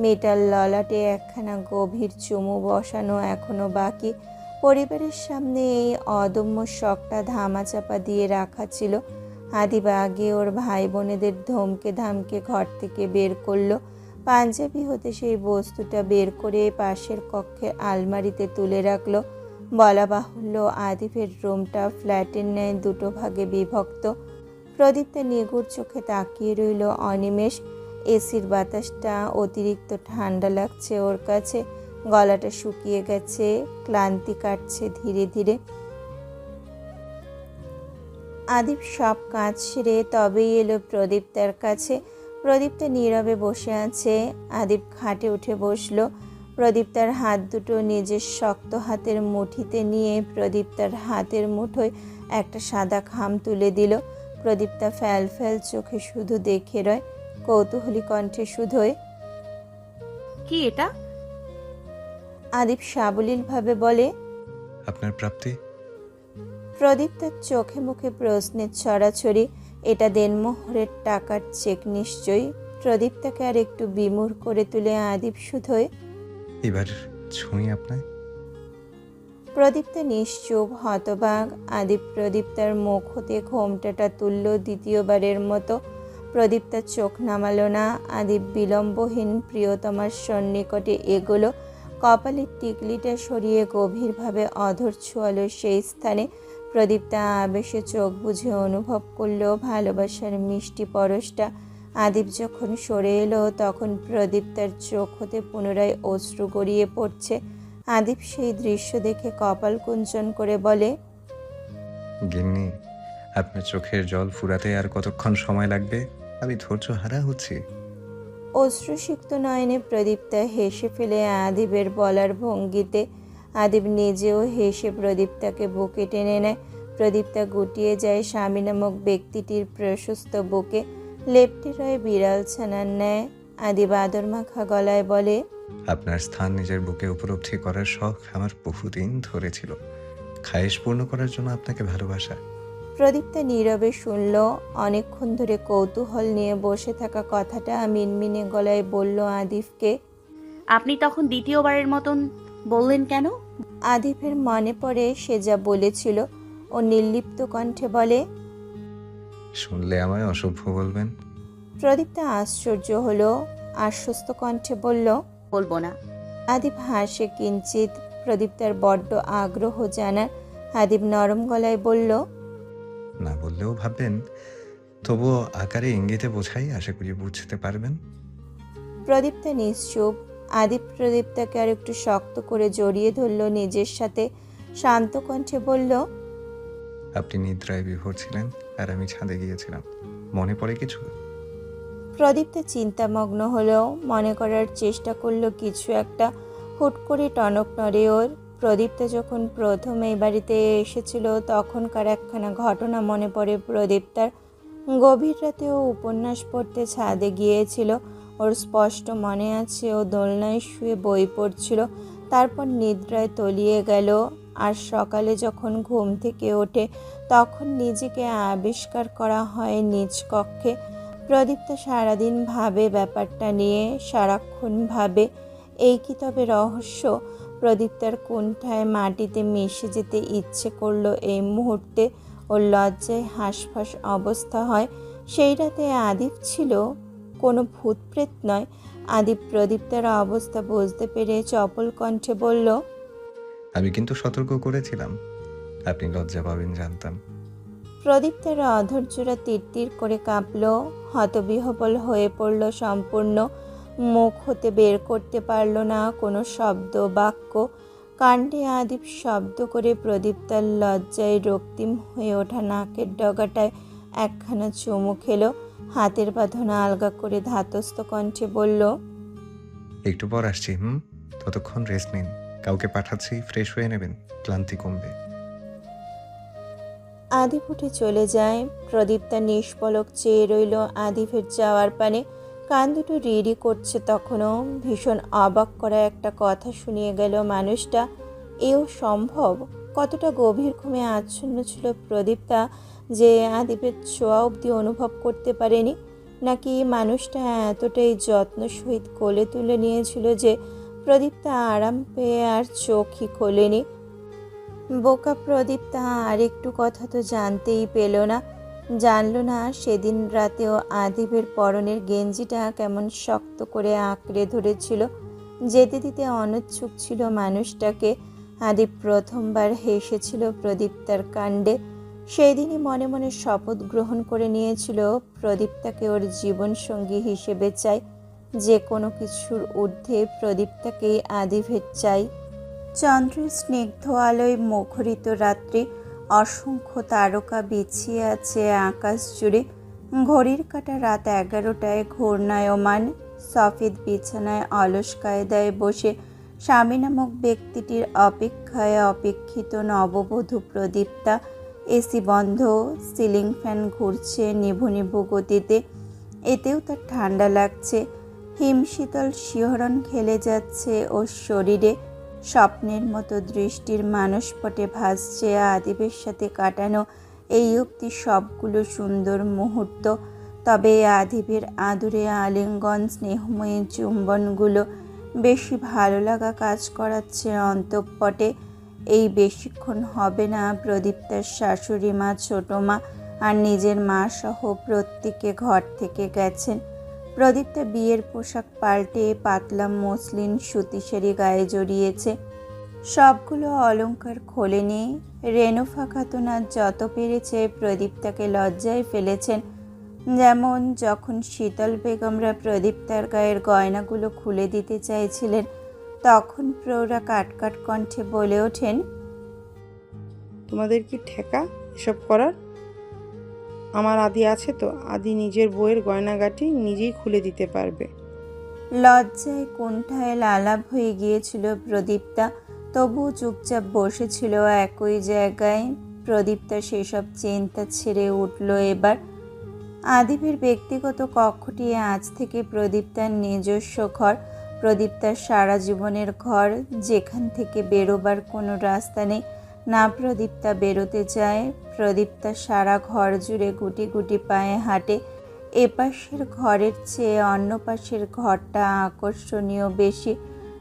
মেয়েটার ললাটে একখানা গভীর চুমু বসানো এখনো বাকি। পরিবারের সামনে এই অদম্য শখটা ধামাচাপা দিয়ে রাখা ছিল। আদিব আগে ওর ভাই বোনেদের ধমকে ধামকে ঘর থেকে বের করলো। পাঞ্জাবি হতে সেই বস্তুটা বের করে পাশের কক্ষে আলমারিতে তুলে রাখলো। বলা বাহুল্য, আদিবের রুমটা ফ্ল্যাটের ন্যায় দুটো ভাগে বিভক্ত। প্রদীপটা নিগুড় চোখে তাকিয়ে রইল অনিমেষ। এসির বাতাসটা অতিরিক্ত ঠান্ডা লাগছে ওর কাছে। গলাটা শুকিয়ে গেছে, ক্লান্তি কাটছে ধীরে ধীরে। আদিব সব কাজ সেরে তবেই এলো প্রদীপ্তার কাছে। প্রদীপ্তা নীরবে বসে আছে। আদিব খাটে উঠে বসলো। প্রদীপ্তার হাত দুটো নিজের শক্ত হাতের মুঠিতে নিয়ে প্রদীপ্তার হাতের মুঠোয় একটা সাদা খাম তুলে দিল। প্রদীপ্তা ফ্যাল ফ্যাল চোখে শুধু দেখে রয়, কৌতূহলী কণ্ঠে শুধোয়, কি এটা? আদিব সাবলীলভাবে বলে, আপনার প্রাপ্তি। প্রদীপ তার চোখে মুখে প্রশ্নের ছড়াছড়ি। এটা দেনমোহরের টাকার চেক নিশ্চয়ই। প্রদীপ তাকে আর একটু বিমূঢ় করে তুলে আদিব শুধোয়, এবার ছুঁই আপনায়। প্রদীপ্তা নিশ্চুপ, হতবাক। আদিব প্রদীপ্তার মুখ হতে ঘোমটাটা তুলল দ্বিতীয়বারের মতো। প্রদীপ্তার চোখ নামালো না। আদিব বিলম্বহীন প্রিয়তমার সন্নিকটে এগোলো। কপালের টিকলিটা সরিয়ে গভীরভাবে অধর ছোঁয়ালো সেই স্থানে। প্রদীপ্তা আবেশে চোখ বুঝে অনুভব করলো ভালোবাসার মিষ্টি পরশটা। আদিব যখন সরে এলো তখন প্রদীপ্তার চোখ হতে পুনরায় অশ্রু গড়িয়ে পড়ছে। আদিব সেই দৃশ্য দেখে কপাল কুঞ্চন করে বলে, গিন্নি, আপনার চোখের জল ফুরাতে আর কতক্ষণ সময় লাগবে? আমি ধৈর্য হারা হচ্ছি। অশ্রুসিক্ত নয়নে প্রদীপ্তা হেসে ফেলে আদিবের বলার ভঙ্গিতে। আদিব নিজেও হেসে প্রদীপ্তাকে বুকে টেনে নেয়। প্রদীপ্তা গুটিয়ে যায় স্বামী নামক ব্যক্তিটির প্রশস্ত বুকে। লেপ্টে রয়ে বিড়াল ছানার ন্যায়। আদিব আদর মাখা গলায় বলে, আপনার স্থান নিজের বুকে উপলব্ধি করার শখ আমার বহুদিন ধরে ছিল। খায়েশ পূর্ণ করার জন্য আপনাকে ভালোবাসা। প্রদীপ্তা নীরবে শুনল। অনেকক্ষণ ধরে কৌতূহল নিয়ে বসে থাকা কথাটা মিনমিনে গলায় বলল আদিবকে। আপনি তখন দ্বিতীয়বারের মতন বললেন কেন? আদিবের মনে পড়ে সে যা বলেছিল। ও নির্লিপ্ত কণ্ঠে বলে, শুনলে আমায় অসভ্য বলবেন। প্রদীপ্তা আশ্চর্য হলো, আশ্বস্ত কণ্ঠে বলল, বলবো না। আদিব হাসে কিঞ্চিত। প্রদীপ্তার বড্ড আগ্রহ জানার। আদিব নরম গলায় বলল, না বললেও ভাববেন, তবুও আকারে ইঙ্গিতে বোঝাই, আশা করি বুঝতে পারবেন। প্রদীপ্তা নিশ্চুপ। আদিব প্রদীপ্তাকে আর একটু শক্ত করে জড়িয়ে ধরল নিজের সাথে। শান্ত কণ্ঠে বলল, আপনি নিদ্রায় বিভোর ছিলেন আর আমি ছাদে গিয়েছিলাম। মনে পড়ে কিছু? প্রদীপ্তা চিন্তামগ্ন হলো, মনে করার চেষ্টা করলো কিছু একটা। হুট করে টনক নড়ে ওর। প্রদীপ্তা যখন প্রথম এই বাড়িতে এসেছিল তখনকার একখানা ঘটনা মনে পড়ে প্রদীপ্তার। গভীর রাতে ও উপন্যাস পড়তে ছাদে গিয়েছিল। ওর স্পষ্ট মনে আছে ও দোলনায় শুয়ে বই পড়ছিল, তারপর নিদ্রায় তলিয়ে গেল। আর সকালে যখন ঘুম থেকে ওঠে তখন নিজেকে আবিষ্কার করা হয় নিজ কক্ষে। প্রদীপ্তা সারাদিন ভাবে ব্যাপারটা নিয়ে, সারাক্ষণ ভাবে। এই কি তবে রহস্য? প্রদীপ্তার কোণঠায় মাটিতে মিশে যেতে ইচ্ছে করলো এই মুহূর্তে। ওর লজ্জায় হাঁসফাঁস অবস্থা হয়। সেই রাতে আদিব ছিল, কোনো ভূতপ্রেত নয়। আদিব প্রদীপ্তার অবস্থা বুঝতে পেরে চপল কণ্ঠে বলল, আমি কিন্তু সতর্ক করেছিলাম, আপনি লজ্জা পাবেন জানতাম। প্রদীপ্তার অধৈর্যরা তিরতির করে কাঁপল। হতবিহ্বল হয়ে পড়ল সম্পূর্ণ। মুখ হতে বের করতে পারল না কোনো শব্দ বাক্য। কাণ্ডে আদিব শব্দ করে প্রদীপ্তার লজ্জায় রক্তিম হয়ে ওঠা নাকের ডগাটায় একখানা চুমু খেলো। হাতের বাঁধন আলগা করে ধাতস্থ কণ্ঠে বলল, একটু পর আসছি। ততক্ষণ রেস্ট নিন। কাউকে পাঠাচ্ছি, ফ্রেশ হয়ে নেবেন, ক্লান্তি কমবে। আদিব উঠে চলে যায়। প্রদীপ্তা নিষ্পলক চেয়ে রইল আদিবের যাওয়ার পানে। কান দুটো রিরি করছে তখনও। ভীষণ অবাক করা একটা কথা শুনিয়ে গেল মানুষটা। এও সম্ভব? কতটা গভীর ঘুমে আচ্ছন্ন ছিল প্রদীপ্তা যে আদিবের ছোঁয়া অবধি অনুভব করতে পারেনি। নাকি মানুষটা এতটাই যত্ন সহিত কোলে তুলে নিয়েছিল যে প্রদীপ্তা আরাম পেয়ে আর চোখই খোলেনি। বোকা প্রদীপ্তা আর একটু কথা তো জানতেই পেল না। জানলো না সেদিন রাতেও আদিবের পরনের গেঞ্জিটা কেমন শক্ত করে আঁকড়ে ধরেছিল। যেতে দিতে অনুৎসুক ছিল মানুষটাকে। আদিব প্রথমবার হেসেছিল প্রদীপ্তার কাণ্ডে। সেই দিনই মনে মনে শপথ গ্রহণ করে নিয়েছিল প্রদীপ্তাকে ওর জীবনসঙ্গী হিসেবে চাই। যে কোনো কিছুর ঊর্ধ্বে প্রদীপ্তাকেই আদিবের চাই। চন্দ্রের স্নিগ্ধ আলোয় মুখরিত রাত্রি, অসংখ্য তারকা বিছিয়ে আছে আকাশ জুড়ে। ঘড়ির কাঁটা রাত 11টায় ঘূর্ণায়মান। সফেদ বিছানায় অলস কায়দায় বসে স্বামী নামক ব্যক্তিটির অপেক্ষায় অপেক্ষিত নববধূ প্রদীপ্তা। এসি বন্ধ, সিলিং ফ্যান ঘুরছে নিভু নিভু গতিতে। এতেও তার ঠান্ডা লাগছে। হিমশীতল শিহরণ খেলে যাচ্ছে ওর শরীরে। স্বপ্নের মতো দৃষ্টির মানসপটে ভাসছে আদিবের সাথে কাটানো এই অবধি সবগুলো সুন্দর মুহূর্ত। তবে আদিবের আদুরে আলিঙ্গন, স্নেহময়ী চুম্বনগুলো বেশি ভালো লাগা কাজ করাচ্ছে অন্তঃপটে। এই বেশিক্ষণ হবে না। প্রদীপ্তার শাশুড়ি মা, ছোটো মা আর নিজের মা সহ প্রত্যেকে ঘর থেকে গেছেন। প্রদীপ্তা বিয়ের পোশাক পাল্টে পাতলা মসলিন সুতি শাড়ি গায়ে জড়িয়েছে। সবগুলো অলংকার খোলেনি। রেনুফা খাতুন আজ যত পেরেছে প্রদীপ্তাকে লজ্জায় ফেলেছেন। যেমন যখন শীতল বেগমরা প্রদীপ্তার গায়ের গয়নাগুলো খুলে দিতে চাইছিলেন, তখন প্রৌঢ়া কাটকাট কণ্ঠে বলে ওঠেন, তোমাদের কি ঠেকা এসব করার? আমার আদি আছে তো, আদি নিজের বইয়ের গয়নাগাটি নিজেই খুলে দিতে পারবে। লজ্জায় কুণ্ঠায় লালাভ হয়ে গিয়েছিল প্রদীপ্তা, তবুও চুপচাপ বসেছিল একই জায়গায়। প্রদীপ্তা সেসব চিন্তা ছেড়ে উঠল এবার। আদিবের ব্যক্তিগত কক্ষটি আজ থেকে প্রদীপ্তার নিজস্ব ঘর, প্রদীপ্তার সারা জীবনের ঘর, যেখান থেকে বেরোবার কোনো রাস্তা নেই। না প্রদীপ্তা বেরোতে চায়। প্রদীপ্তা সারা ঘর জুড়ে গুটি গুটি পায়ে হাঁটে। এপাশের ঘরের চেয়ে অন্য পাশের ঘরটা আকর্ষণীয় বেশি।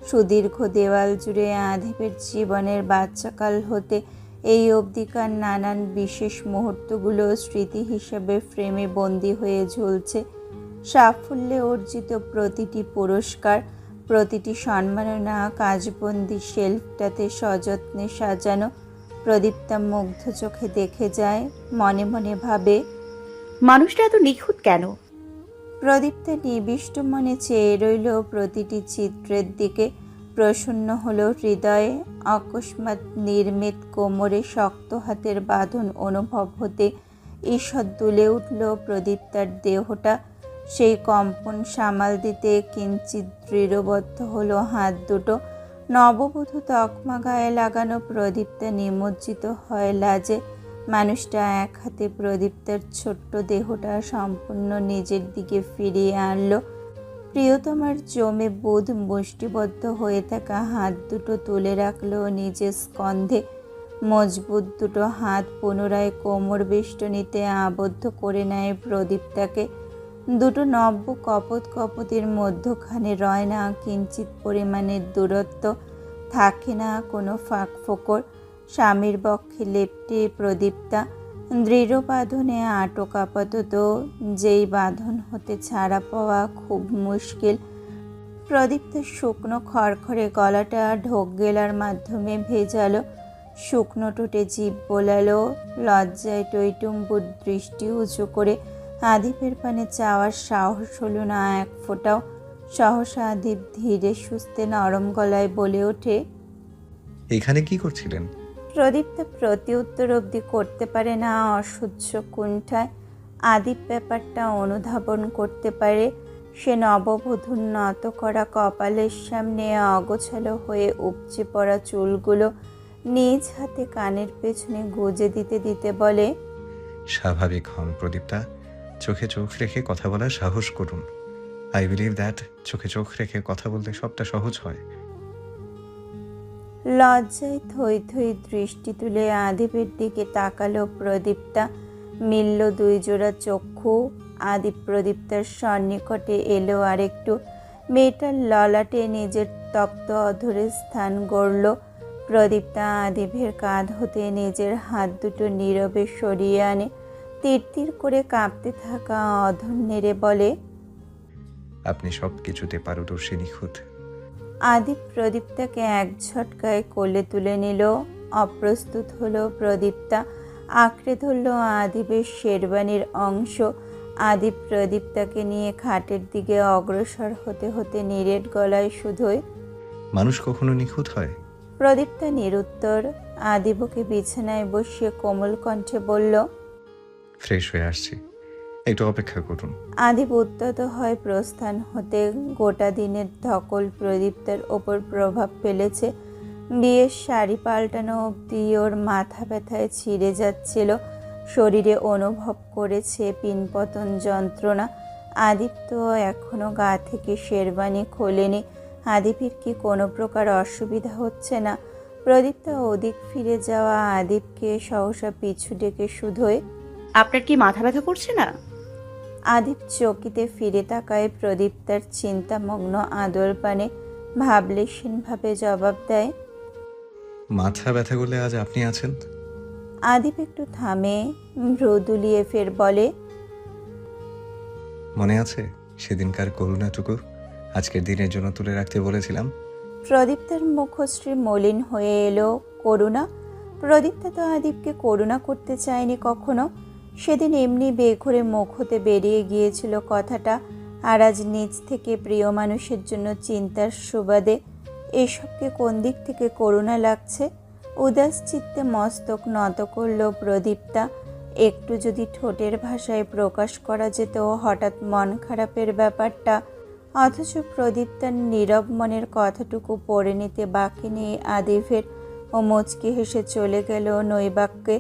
সুদীর্ঘ দেওয়াল জুড়ে আদিবের জীবনের বাচ্চাকাল হতে এই অবধিকার নানান বিশেষ মুহূর্তগুলো স্মৃতি হিসেবে ফ্রেমে বন্দি হয়ে ঝুলছে। সাফল্যে অর্জিত প্রতিটি পুরস্কার, প্রতিটি সম্মাননা কাজবন্দি শেলফটাতে সযত্নে সাজানো। প্রদীপ্তা মুগ্ধ চোখে দেখে যায়, মনে মনে ভাবে, মানুষটা এত নিখুঁত কেন? প্রদীপ্তা নিবিষ্ট মনে চেয়ে রইল প্রতিটি চিত্রের দিকে। প্রসন্ন হলো হৃদয়ে। অকস্মাৎ নির্মিত কোমরে শক্ত হাতের বাঁধন অনুভব হতে ঈষৎ দুলে উঠল প্রদীপ্তার দেহটা। সেই কম্পন সামাল দিতে কিঞ্চিৎ দৃঢ়বদ্ধ হলো হাত দুটো। নববধূ তকমা গায়ে লাগানো প্রদীপ্তা নিমজ্জিত হয় লাজে। মানুষটা এক হাতে প্রদীপ্তার ছোট্ট দেহটা সম্পূর্ণ নিজের দিকে ফিরিয়ে আনলো। প্রিয়তমার জমে বোধ মুষ্টিবদ্ধ হয়ে থাকা হাত দুটো তুলে রাখলো নিজের স্কন্ধে। মজবুত দুটো হাত পুনরায় কোমর বেষ্টনীতে আবদ্ধ করে নেয় প্রদীপ্তাকে। দুটো নব্য কপোত কপোতের মধ্যখানে রয় না কিঞ্চিৎ পরিমাণের দূরত্ব, থাকে না কোনো ফাঁক ফোকর। স্বামীর বক্ষে লেপ্টে প্রদীপ্তা দৃঢ় বাঁধনে আটক আপাতত, যেই বাঁধন হতে ছাড়া পাওয়া খুব মুশকিল। প্রদীপ্তার শুকনো খড়খড়ে গলাটা ঢোক গেলার মাধ্যমে ভেজালো। শুকনো ঠোঁটে জিভ বোলালো। লজ্জায় টইটুম্বুর দৃষ্টি উঁচু করে আদিবের পানে চাওয়ার সাহস হলো না এক ফোঁটাও। সহসা আদিব ধীরে সুস্থে নরম গলায় বলে ওঠে, এখানে কি করছিলেন? প্রদীপ্তা প্রতি উত্তর অবধি করতে পারে না অসহ্য কুণ্ঠায়। আদিব ব্যাপারটা অনুধাবন করতে পারে। সে নববধূর নত করা কপালের সামনে অগোছালো হয়ে উপচে পড়া চুলগুলো নিজ হাতে কানের পেছনে গুজে দিতে দিতে বলে, স্বাভাবিক হন প্রদীপ্তা, চোখে চোখ রেখে কথা বলার সাহস করুন। আই বিলিভ দ্যাট চোখে চোখ রেখে কথা বলতে সবটা সহজ হয়। লজ্জায় থই থই দৃষ্টি তুলে আদিবের দিকে তাকালো প্রদীপ্তা। মিলল দুই জোড়া চক্ষু। আদিপ প্রদীপ্তার সন্নিকটে এলো আর একটু মেয়েটার ললাটে নিজের তপ্ত অধরে স্থান গড়ল। প্রদীপ্তা আদিভের কাঁধ হতে নিজের হাত দুটো নীরবে সরিয়ে আনে, তীর তীর করে কাঁপতে থাকা অধর নেড়ে বলে, আপনি সব কিছুতে পারদর্শী, নিখুঁত। আদিপ প্রদীপ্তাকে এক ঝটকায় কোলে তুলে নিল। অপ্রস্তুত হলো প্রদীপ্তা, আঁকড়ে ধরল আদিবের শেরবানির অংশ। আদিপ প্রদীপ্তাকে নিয়ে খাটের দিকে অগ্রসর হতে হতে নিরেট গলায় শুধোয়, মানুষ কখনো নিখুঁত হয়? প্রদীপ্তা নিরুত্তর। আদিবকে বিছানায় বসিয়ে কোমল কণ্ঠে বলল, ফ্রেশ হয়ে আসছি, একটু অপেক্ষা করুন। আদিব উদ্যত হয় প্রস্থান হতে। গোটা দিনের ধকল প্রদীপ্তার ওপর প্রভাব ফেলেছে। বিয়ের শাড়ি পাল্টানো অবধি ওর মাথা ব্যথায় ছিঁড়ে যাচ্ছিল, শরীরে অনুভব করেছে পিনপতন যন্ত্রণা। আদিপ তো এখনো গা থেকে শেরবানি খোলেনি। আদিপের কি কোনো প্রকার অসুবিধা হচ্ছে না? প্রদীপ্তা ওদিক ফিরে যাওয়া আদিপকে সহসা পিছু ডেকে শুধোয়, আপনার কি মাথা ব্যথা করছে না? আদিপ চকিতে ফিরে তাকায় প্রদীপ্তার চিন্তামগ্ন আদর পানে, ভাবলেশীনভাবে জবাব দেয়, মাথা ব্যথা করলে আজ আপনি আছেন। আদিপ একটু থামে, ভ্রু দুলিয়ে ফের বলে, মনে আছে সেদিনকার করুণাটুকু আজকের দিনের জন্য তুলে রাখতে বলেছিলাম? প্রদীপ্তার মুখশ্রী মলিন হয়ে এলো। করুণা? প্রদীপ্তা তো আদিপকে করুণা করতে চায়নি কখনো। সেদিন এমনি বেঘরে মুখ হতে বেরিয়ে গিয়েছিল কথাটা, আর আজ নিজ থেকে প্রিয় মানুষের জন্য চিন্তার সুবাদে এসবকে কোন দিক থেকে করুণা লাগছে? উদাস চিত্তে মস্তক নত করল প্রদীপ্তা। একটু যদি ঠোঁটের ভাষায় প্রকাশ করা যেত হঠাৎ মন খারাপের ব্যাপারটা, অথচ প্রদীপ্তার নীরব মনের কথাটুকু পড়ে নিতে বাকি নেই আদিভের। ও মুচকি হেসে চলে গেল নৈবাক্যে।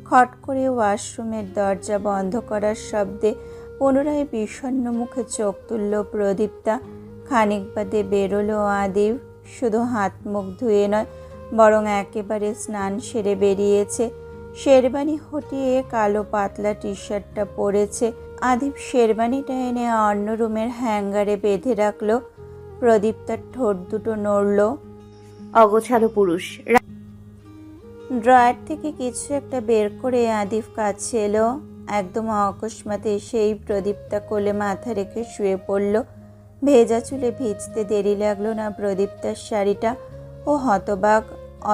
খট করে ওয়াশরুমের দরজা বন্ধ করার শব্দে পুনরায় বিষণ্ণ মুখে চোখ তুলল প্রদীপ্তা। খানিক বাদে বেরোলো আদিব। শুধু হাত মুখ ধুয়ে নয়, বরং একেবারে স্নান সেরে বেরিয়েছে। শেরবানি হটিয়ে কালো পাতলা টি শার্টটা পরেছে। আদিব শেরবানিটা এনে অন্য রুমের হ্যাঙ্গারে বেঁধে রাখল। প্রদীপ্তার ঠোঁট দুটো নড়ল। অগোছালো পুরুষ। ড্রয়ার থেকে কিছু একটা বের করে আদিব কাছে এলো। একদম অকস্মাতে সেই প্রদীপ্তা কোলে মাথা রেখে শুয়ে পড়ল। ভেজা চুলে ভিজতে দেরি লাগলো না প্রদীপ্তার শাড়িটা। ও হতবাক,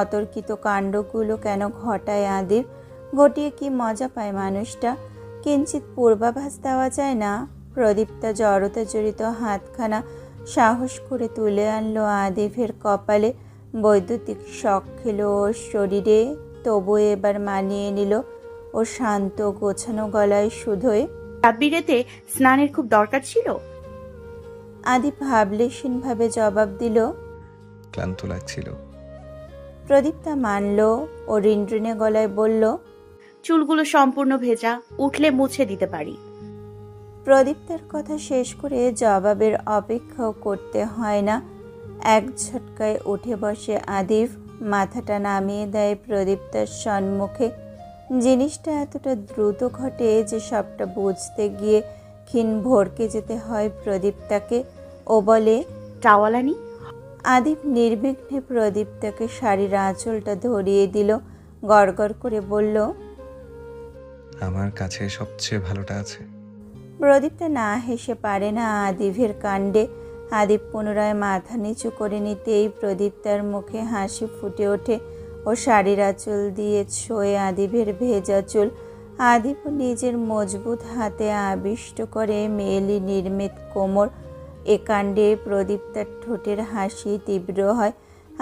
অতর্কিত কাণ্ডগুলো কেন ঘটায় আদিব? ঘটিয়ে কি মজা পায় মানুষটা? কিঞ্চিত পূর্বাভাস দেওয়া যায় না? প্রদীপ্তা জড়তা জড়িত হাতখানা সাহস করে তুলে আনলো আদিভের কপালে। বৈদ্যুতিক শখ খেলো ওর শরীরে, তবু এবার মানিয়ে নিল। ও শান্ত গোছানো গলায় শুধোয়, রাব্বিরেতে স্নানের খুব দরকার ছিল। আদিপ ভাবলেশীনভাবে জবাব দিল, ক্লান্ত লাগছিল। প্রদীপ্তা মানল। ও রিনরিনে গলায় বলল, চুলগুলো সম্পূর্ণ ভেজা, উঠলে মুছে দিতে পারি। প্রদীপ্তার কথা শেষ করে জবাবের অপেক্ষাও করতে হয় না। এক ঝটকায় উঠে বসে আদিব, মাথাটা নামিয়ে দেয় প্রদীপ্তার সম্মুখে। জিনিসটা এতটা দ্রুত ঘটে যে সবটা বুঝতে গিয়ে ক্ষীণ ভরকে যেতে হয় প্রদীপ্তাকে। ও বলে, টাওয়ালানি। আদিব নির্বিঘ্নে প্রদীপ্তাকে শাড়ির আঁচলটা ধরিয়ে দিল। গড়গড় করে বলল, আমার কাছে সবচেয়ে ভালোটা আছে। প্রদীপ্তা না হেসে পারে না আদিভের কাণ্ডে। আদিব পুনরায় মাথা নিচু করে নিতেই প্রদীপ্তার মুখে হাসি ফুটে ওঠে। ও শাড়ির আঁচল দিয়ে ছোঁয়ে আদিভের ভেজা চুল। আদিব নিজের মজবুত হাতে আবিষ্ট করে মেয়েলি নির্মিত কোমর। এ কাণ্ডে প্রদীপ্তার ঠোঁটের হাসি তীব্র হয়।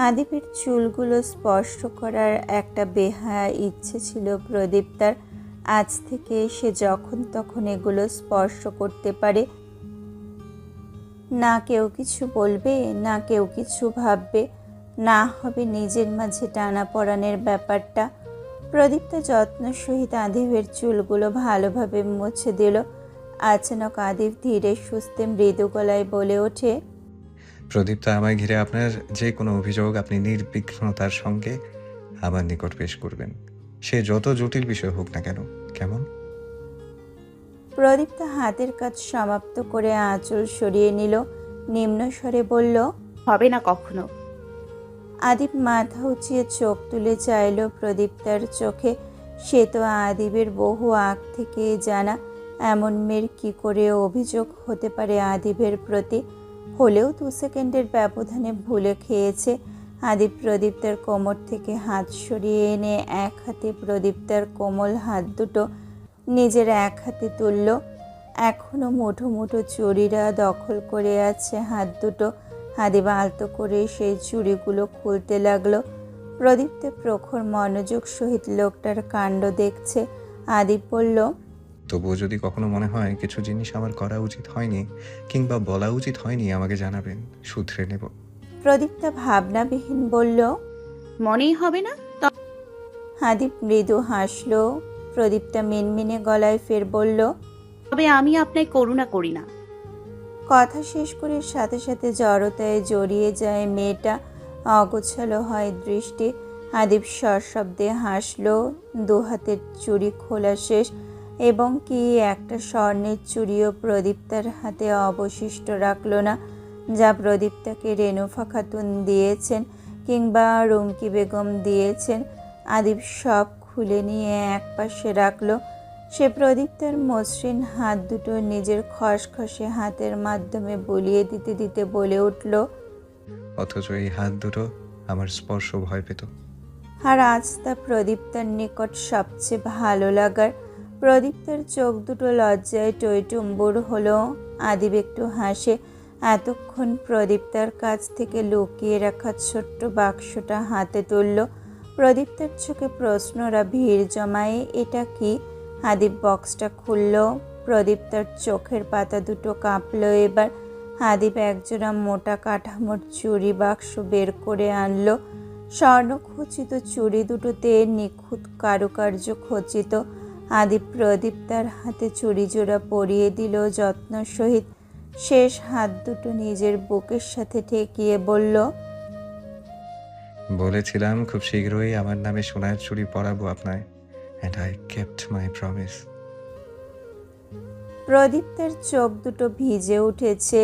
আদিবের চুলগুলো স্পর্শ করার একটা বেহায়া ইচ্ছে ছিল প্রদীপ্তার। আজ থেকে সে যখন তখন এগুলো স্পর্শ করতে পারে। না কেউ কিছু বলবে, না কেউ কিছু ভাববে, না হবে নিজের মাঝে টানাপোড়েনের ব্যাপারটা। প্রদীপ্তা যত্ন সহিত আদিবের চুলগুলো ভালোভাবে মুছে দিল। আচানক আদিব ধীরে সুস্থে মৃদু গলায় বলে ওঠে, প্রদীপ্তা, আমায় ঘিরে আপনার যে কোনো অভিযোগ আপনি নির্বিঘ্নতার সঙ্গে আমার নিকট পেশ করবেন, সে যত জটিল বিষয় হোক না কেন। কেমন? প্রদীপ্তা হাতের কাজ সমাপ্ত করে আঁচল সরিয়ে নিল, নিম্ন স্বরে বলল, হবে না কখনো। আদিব মাথা উঁচিয়ে চোখ তুলে চাইল প্রদীপ্তার চোখে। সে তো আদিবের বহু আগ থেকে জানা। এমন মেয়ের কী করে অভিযোগ হতে পারে আদিবের প্রতি? হলেও 2 সেকেন্ডের ব্যবধানে ভুলে খেয়েছে। আদিব প্রদীপ্তার কোমর থেকে হাত সরিয়ে এনে এক হাতে প্রদীপ্তার কোমল হাত দুটো নিজের এক হাতে তুলল। এখনো মুঠো মুঠো চুড়িরা দখল করে আছে হাত দুটো। আদিব আলতো করে সেই চুড়িগুলো খুলতে লাগলো। প্রদীপ্ত প্রখর মনোযোগ সহিত লোকটার কাণ্ড দেখছে। আদিব বলল, তবুও যদি কখনো মনে হয় কিছু জিনিস আমার করা উচিত হয়নি কিংবা বলা উচিত হয়নি, আমাকে জানাবেন, শুধরে নেব। প্রদীপ্তা ভাবনাবিহীন বলল। মনেই হবে না। আদিব মৃদু হাসল। প্রদীপ্তা মিনমিনে গলায় ফের বলল, তবে আমি আপনায় করুণা করি না। কথা শেষ করে সাথে সাথে জড়তায় জড়িয়ে যায় মেয়েটা। অগোছালো হয় দৃষ্টি। আদিব সশব্দে হাসল। 2 হাতের চুড়ি খোলা শেষ এবং কি একটা স্বর্ণের চুড়িও প্রদীপ্তার হাতে অবশিষ্ট রাখল না, যা প্রদীপ্তাকে রেনুফা খাতুন দিয়েছেন কিংবা রুমকি বেগম দিয়েছেন। আদিব সব খুলে নিয়ে একপাশে রাখল। সে প্রদীপ্তার মসৃণ হাত দুটো নিজের খসখসে হাতের মাধ্যমে বুলিয়ে দিতে দিতে বলে উঠল, অথচ এই হাত দুটো আমার স্পর্শ ভয় পেত। আর আজ তা প্রদীপ্তার নিকট সবচেয়ে ভালো লাগার। প্রদীপ্তার চোখ দুটো লজ্জায় টইটুম্বুর হলো। আদিব একটু হাসে। এতক্ষণ প্রদীপ্তার কাছ থেকে লুকিয়ে রাখা ছোট্ট বাক্সটা হাতে তুলল। প্রদীপ্তার চোখে প্রশ্নরা ভিড় জমায়ে, এটা কি? আদিব বক্সটা খুলল। প্রদীপ্তার চোখের পাতা দুটো কাঁপল এবার। আদিব একজোড়া মোটা কাঠামোর চুড়ি বাক্স বের করে আনলো। স্বর্ণখচিত চুড়ি দুটোতে নিখুঁত কারুকার্য খচিত। আদিব প্রদীপ্তার হাতে চুড়ি জোড়া পরিয়ে দিল যত্ন সহিত। শেষ হাত দুটো নিজের বুকের সাথে ঠেকিয়ে বলল, বলেছিলাম খুব শীঘ্রই আমার নামে সোনার চুড়ি পরাবো আপনায়, and I kept my promise. প্রদীপ্তার চোখ দুটো ভিজে উঠেছে।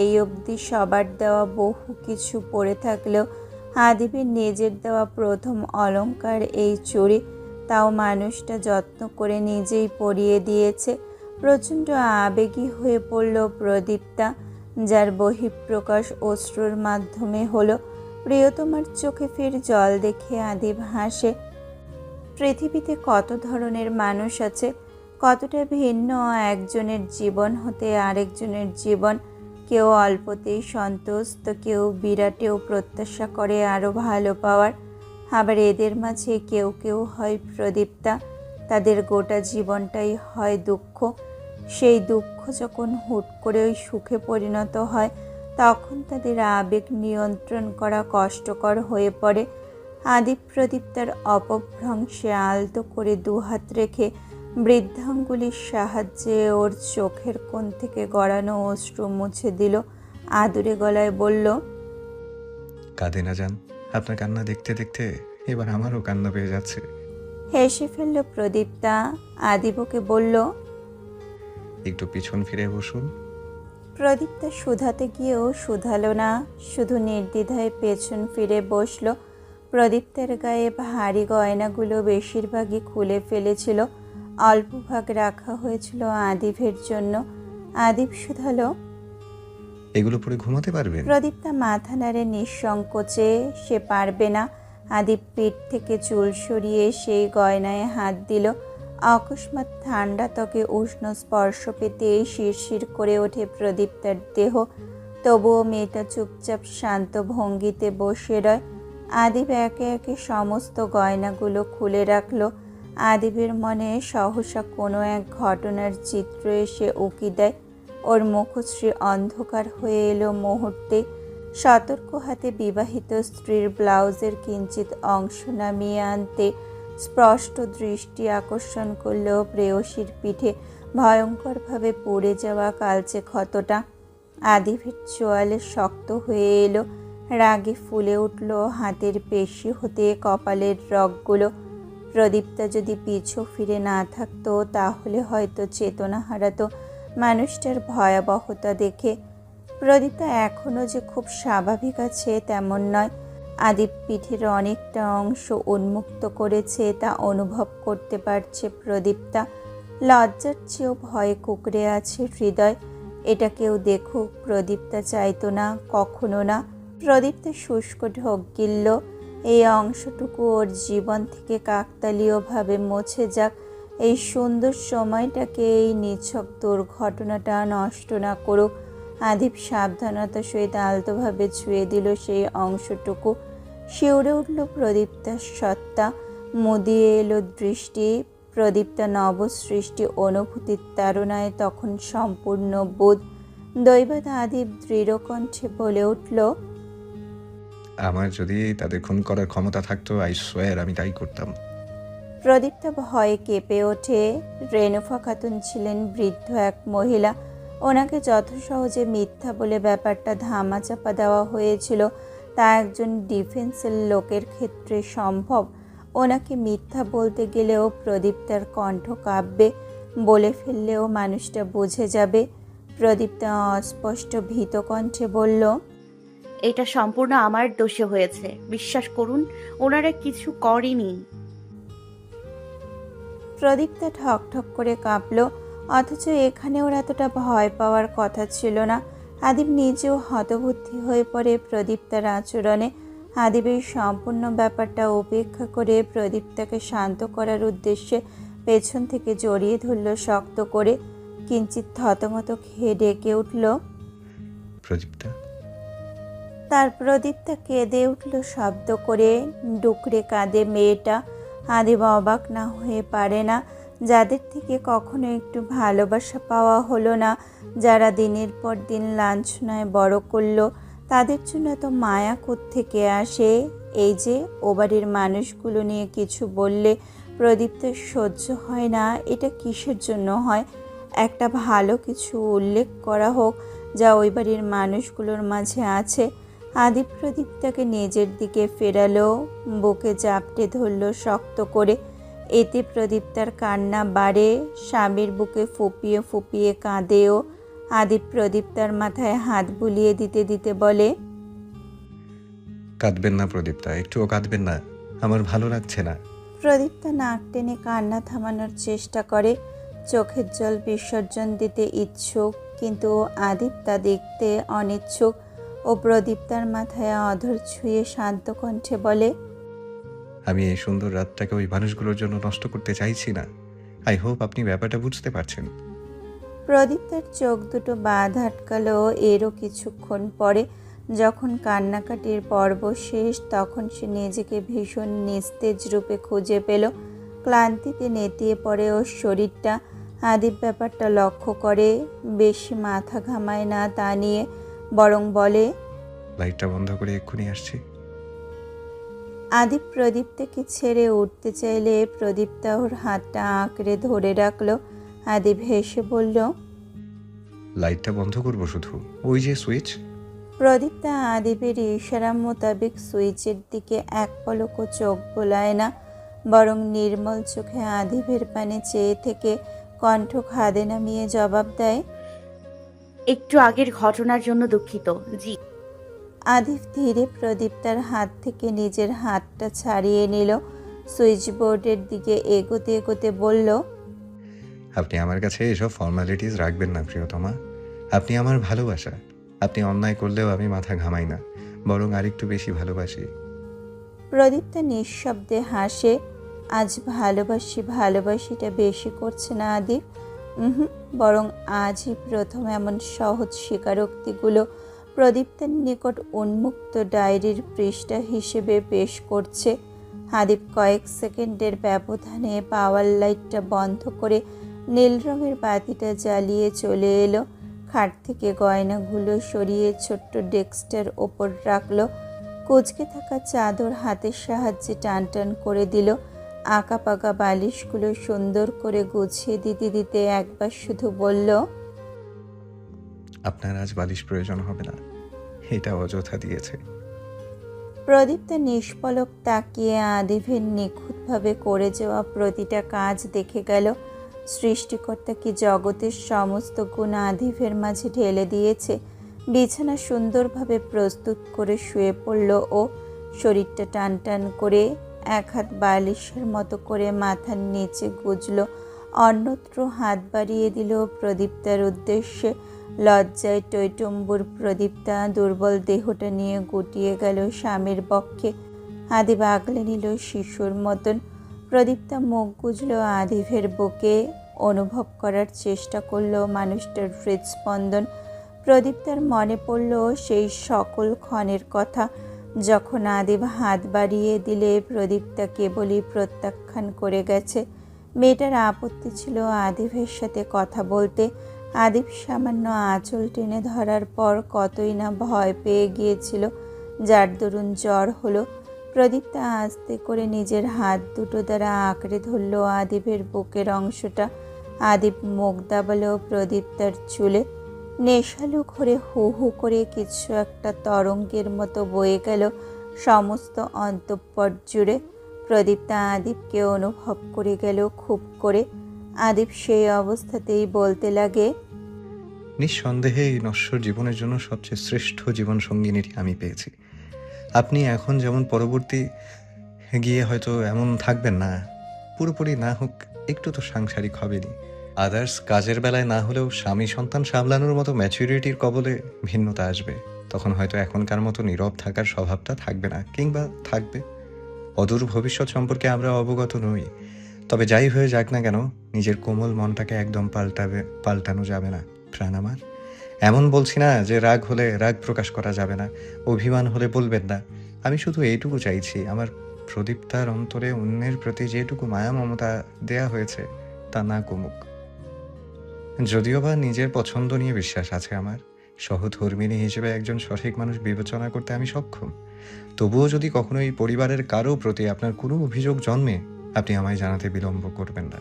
এই অবধি সবার দেওয়া বহু কিছু পড়ে থাকলেও আদিবের নিজের দেওয়া প্রথম অলংকার এই চুড়ি। তাও মানুষটা যত্ন করে নিজেই পরিয়ে দিয়েছে। প্রচণ্ড আবেগী হয়ে পড়ল প্রদীপ্তা, যার বহিঃপ্রকাশ অশ্রুর মাধ্যমে হলো। প্রিয়তমার চোখে ফের জল দেখে আদিব হাসে। পৃথিবীতে কত ধরনের মানুষ আছে, কতটা ভিন্ন একজনের জীবন হতে আরেকজনের জীবন। কেউ অল্পতেই সন্তুষ্ট, কেউ বিরাটেও প্রত্যাশা করে আরও ভালো পাওয়ার। আবার এদের মাঝে কেউ কেউ হয় প্রদীপ্তা, তাদের গোটা জীবনটাই হয় দুঃখ। সেই দুঃখ যখন হুট করে ওই সুখে পরিণত হয়, তখন তাদের আবেগ নিয়ন্ত্রণ করা কষ্টকর হয়ে পড়ে। আদিব প্রদীপ্তার অপভ্রংশে আলতো করে 2 হাত রেখে বৃদ্ধাঙ্গুলির সাহায্যে ওর চোখের কোণ থেকে গড়ানো অশ্রু মুছে দিল। আদুরে গলায় বলল, কাঁদে না যান, আপনার কান্না দেখতে দেখতে এবার আমারও কান্না পেয়ে যাচ্ছে। হেসে ফেলল প্রদীপ্তা। আদিবকে বলল, একটু পিছন ফিরে বসুন। প্রদীপ্তা শুধাতে গিয়েও শুধালো না, শুধু নির্দ্বিধায় পেছন ফিরে বসল। প্রদীপ্তের গায়ে ভারী গয়নাগুলো বেশিরভাগই খুলে ফেলেছিল, অল্প ভাগ রাখা হয়েছিল আদিবের জন্য। আদিব শুধালো, এগুলো পরে ঘুমাতে পারবেন? প্রদীপ্তা মাথা নাড়ে নিঃসংকোচে। সে পারবে না। আদিব পিঠ থেকে চুল সরিয়ে সেই গয়নায় হাত দিল। অকস্মাৎ ঠান্ডা ত্বকে উষ্ণ স্পর্শ পেতেই শিরশির করে ওঠে প্রদীপ্তার দেহ। তবুও মেয়েটা চুপচাপ শান্ত ভঙ্গিতে বসে রয়। আদিব একে একে সমস্ত গয়নাগুলো খুলে রাখল। আদিবের মনে সহসা কোনো এক ঘটনার চিত্র এসে উকি দেয়। ওর মুখশ্রী অন্ধকার হয়ে এলো মুহূর্তে। সতর্ক হাতে বিবাহিত স্ত্রীর ব্লাউজের কিঞ্চিত অংশ নামিয়ে আনতে স্পষ্ট দৃষ্টি আকর্ষণ করল প্রেয়সীর পিঠে ভয়ঙ্করভাবে পুড়ে যাওয়া কালচে ক্ষতটা। আদিবের চোয়ালে শক্ত হয়ে এলো। রাগে ফুলে উঠল হাতের পেশি হতে কপালের রগগুলো। প্রদীপ্তা যদি পিছু ফিরে না থাকতো তাহলে হয়তো চেতনা হারাতো মানুষটার ভয়াবহতা দেখে। প্রদীপ্তা এখনও যে খুব স্বাভাবিক আছে তেমন নয়। আদিপ পিঠের অনেকটা অংশ উন্মুক্ত করেছে তা অনুভব করতে পারছে প্রদীপ্তা। লজ্জার চেয়েও ভয়ে কুঁকড়ে আছে হৃদয়। এটা কেউ দেখুক প্রদীপ্তা চাইতো না, কখনো না। প্রদীপ্তা শুষ্ক ঢোক গিলল। এই অংশটুকু ওর জীবন থেকে কাকতালীয়ভাবে মুছে যাক। এই সুন্দর সময়টাকে এই নিছক দুর্ঘটনাটা নষ্ট না করুক। আদিপ সাবধানতার সহিত আলতোভাবে ছুঁয়ে দিল সেই অংশটুকু। শিউরে উঠল প্রদীপ্তার সত্তা। মুদিয়ে এলো দৃষ্টি। প্রদীপ্তা নবসৃষ্টি অনুভূতির তাড়নায় তখন সম্পূর্ণ বোধ। দৈবাৎ আদিপ দৃঢ় কণ্ঠে বলে উঠল, আমার যদি তাদের খুন করার ক্ষমতা থাকতো, আই সোয়ার আমি তাই করতাম। প্রদীপ্তা ভয়ে কেঁপে ওঠে। রেনুফা খাতুন ছিলেন বৃদ্ধ এক মহিলা। ওনাকে যত সহজে মিথ্যা বলে ব্যাপারটা ধামাচাপা দেওয়া হয়েছিল তা একজন ডিফেন্সের লোকের ক্ষেত্রে সম্ভব। ওনাকে মিথ্যা বলতে গেলেও প্রদীপ্তার কণ্ঠ কাঁপবে, বলে ফেললেও মানুষটা বুঝে যাবে। প্রদীপ্তা অস্পষ্ট ভীত কণ্ঠে বলল, এটা সম্পূর্ণ আমার দোষে হয়েছে, বিশ্বাস করুন, ওনারা কিছু করেনি। প্রদীপ্তা ঠক ঠক করে কাঁপল। অথচ এখানে ওর এতটা ভয় পাওয়ার কথা ছিল না। আদিব নিজেও হতবুদ্ধি হয়ে পড়ে প্রদীপ্তার আচরণে। আদিবের সম্পূর্ণ ব্যাপারটা উপেক্ষা করে প্রদীপ্তাকে শান্ত করার উদ্দেশ্যে পেছন থেকে জড়িয়ে ধরল শক্ত করে। কিঞ্চিত থতমত খেয়ে ডেকে উঠল, প্রদীপ্তা। তার প্রদীপ্তা কেঁদে উঠল শব্দ করে। ডুকরে কাঁদে মেয়েটা। আদিব অবাক না হয়ে পারে না। যাদের থেকে কখনো একটু ভালোবাসা পাওয়া হলো না, যারা দিনের পর দিন লাঞ্ছনায় বড় করলো, তাদের জন্য তো মায়া কোত্থেকে আসে। এই যে ও বাড়ির মানুষগুলো নিয়ে কিছু বললে প্রদীপ্তের সহ্য হয় না, এটা কিসের জন্য হয়? একটা ভালো কিছু উল্লেখ করা হোক যা ওই বাড়ির মানুষগুলোর মাঝে আছে। আদিপ প্রদীপ্তাকে নিজের দিকে ফেরালো, বুকে জাপটে ধরল শক্ত করে। এতে প্রদীপ্তার কান্না বাড়ে, স্বামীর বুকে ফুপিয়ে ফুপিয়ে কাঁদেও। আদিপ প্রদীপ্তার মাথায় হাত বুলিয়ে দিতে দিতে বলে, কাঁদবেন না প্রদীপ্তা, একটুও কাঁদবেন না, আমার ভালো লাগছে না। প্রদীপ্তা নাক টেনে কান্না থামানোর চেষ্টা করে, চোখের জল বিসর্জন দিতে ইচ্ছুক, কিন্তু আদিপ তা দেখতে অনিচ্ছুক। ও প্রদীপ্তার মাথায় অধর ছুঁয়ে শান্ত কণ্ঠে বলে, আমি এই সুন্দর রাতটাকে ওই মানুষগুলোর জন্য নষ্ট করতে চাইছি না। আই হোপ আপনি ব্যাপারটা বুঝতে পারছেন। প্রদীপ্তার চোখ দুটো বাঁধ আটকালো। এরও কিছুক্ষণ পরে যখন কান্নাকাটির পর্ব শেষ, তখন সে নিজেকে ভীষণ নিস্তেজ রূপে খুঁজে পেল। ক্লান্তিতে নেতিয়ে পড়ে ওর শরীরটা। আদিপ ব্যাপারটা লক্ষ্য করে, বেশি মাথা ঘামায় না তা নিয়ে, বরং বলে, লাইটটা বন্ধ করে এক্ষুনি আসছি। আদিপ প্রদীপ্তাকে ছেড়ে উঠতে চাইলে প্রদীপ্তা ওর হাতটা আঁকড়ে ধরে রাখলো। আদিপ হেসে বলল, লাইটটা বন্ধ করবো শুধু, ওই যে সুইচ। প্রদীপ্তা আদিবের ইশারা মোতাবেক সুইচের দিকে এক পলকও চোখ বোলায় না, বরং নির্মল চোখে আদিবের পানে চেয়ে থেকে কণ্ঠ খাদে নামিয়ে জবাব দেয়, একটু আগের ঘটনার জন্য দুঃখিত। জি। আদিব ধীরে প্রদীপ্তার হাত থেকে নিজের হাতটা ছাড়িয়ে নিল। সুইচ বোর্ডের দিকে এগোতে এগোতে বলল, আপনি আমার কাছে এসব ফর্মালিটিস রাখবেন না প্রিয়তমা। আপনি আমার ভালোবাসা। আপনি অন্যায় করলেও আমি মাথা ঘামাই না, বরং আরেকটু বেশি ভালোবাসি। প্রদীপ্তা নিঃশব্দে হাসে। আজ ভালোবাসি ভালোবাসিটা বেশি করছে না আদিব, বরং আজই প্রথম এমন সহজ স্বীকারোক্তিগুলো প্রদীপ্তার নিকট উন্মুক্ত ডায়েরির পৃষ্ঠা হিসেবে পেশ করছে। আদিব কয়েক সেকেন্ডের ব্যবধানে পাওয়ার লাইটটা বন্ধ করে নীল রঙের বাতিটা জ্বালিয়ে চলে এলো। খাট থেকে গয়নাগুলো সরিয়ে ছোট্ট ডেস্কটার ওপর রাখলো। কুঁচকে থাকা চাদর হাতের সাহায্যে টান টান করে দিল। আঁকা পাকা বালিশগুলো সুন্দর করে গুছিয়ে দিতে দিতে একবার শুধু বলল, আপনার আজ বালিশ প্রয়োজন হবে না, এটা অযথা দিয়েছে। প্রদীপ্তা নিষ্পলক তাকিয়ে আদিভের নিখুঁতভাবে করে যাওয়া প্রতিটা কাজ দেখে গেল। সৃষ্টিকর্তা কি জগতের সমস্ত গুণ আদিভের মাঝে ঢেলে দিয়েছে। বিছানা সুন্দরভাবে প্রস্তুত করে শুয়ে পড়ল ও শরীরটা টান টান করে এক হাত বালিশের মতো করে মাথার নিচে গুজল, অন্যত্র হাত বাড়িয়ে দিল প্রদীপ্তার উদ্দেশ্যে। লজ্জায় টইটম্বুর প্রদীপ্তা দুর্বল দেহটা নিয়ে গুটিয়ে গেল স্বামীর বক্ষে। আদিব আগলে নিল শিশুর মতন। প্রদীপ্তা মুখ গুজল আদিভের বুকে, অনুভব করার চেষ্টা করলো মানুষটার হৃদস্পন্দন। প্রদীপ্তার মনে পড়ল সেই সকল ক্ষণের কথা, যখন আদিব হাত বাড়িয়ে দিলে প্রদীপ্তা কেবলই প্রত্যাখ্যান করে গেছে। মেয়েটার আপত্তি ছিল আদিভের সাথে কথা বলতে। আদিব সামান্য আঁচল টেনে ধরার পর কতই না ভয় পেয়ে গিয়েছিল, যার দরুন জ্বর হলো। প্রদীপ্তা আস্তে করে নিজের হাত দুটো দ্বারা আঁকড়ে ধরল আদিবের বুকের অংশটা। আদিব মুখ দাবালো প্রদীপ্তার চুলে। নেশালু ঘরে হু হু করে কিছু একটা তরঙ্গের মতো বয়ে গেল সমস্ত অন্তঃপর জুড়ে। প্রদীপ্তা আদিবকে অনুভব করে গেল খুব করে। আদিব সেই অবস্থাতেই বলতে লাগে, নিঃসন্দেহে এই নশ্বর জীবনের জন্য সবচেয়ে শ্রেষ্ঠ জীবন সঙ্গিনীটি আমি পেয়েছি। আপনি এখন যেমন পরবর্তী গিয়ে হয়তো এমন থাকবেন না, পুরোপুরি না হোক একটু তো সাংসারিক হবেনি। আদার্স কাজের বেলায় না হলেও স্বামী সন্তান সামলানোর মতো ম্যাচুরিটির কবলে ভিন্নতা আসবে। তখন হয়তো এখনকার মতো নীরব থাকার স্বভাবটা থাকবে না, কিংবা থাকবে। অদূর ভবিষ্যৎ সম্পর্কে আমরা অবগত নই। তবে যাই হয়ে যাক না কেন, নিজের কোমল মনটাকে একদম পাল্টানো যাবে না প্রাণ আমার। এমন বলছি না যে রাগ হলে রাগ প্রকাশ করা যাবে না, অভিমান হলে বলবেন না। আমি শুধু এইটুকু চাইছি, আমার প্রদীপ্তার অন্তরে অন্যের প্রতি যেটুকু মায়া মমতা দেয়া হয়েছে তা না কমুক। যদিও বা নিজের পছন্দ নিয়ে বিশ্বাস আছে আমার, সহধর্মিণী হিসেবে একজন সঠিক মানুষ বিবেচনা করতে আমি সক্ষম। তবুও যদি কখনো এই পরিবারের কারো প্রতি আপনার কোনো অভিযোগ জন্মে, আপনি আমায় জানাতে বিলম্ব করবেন না।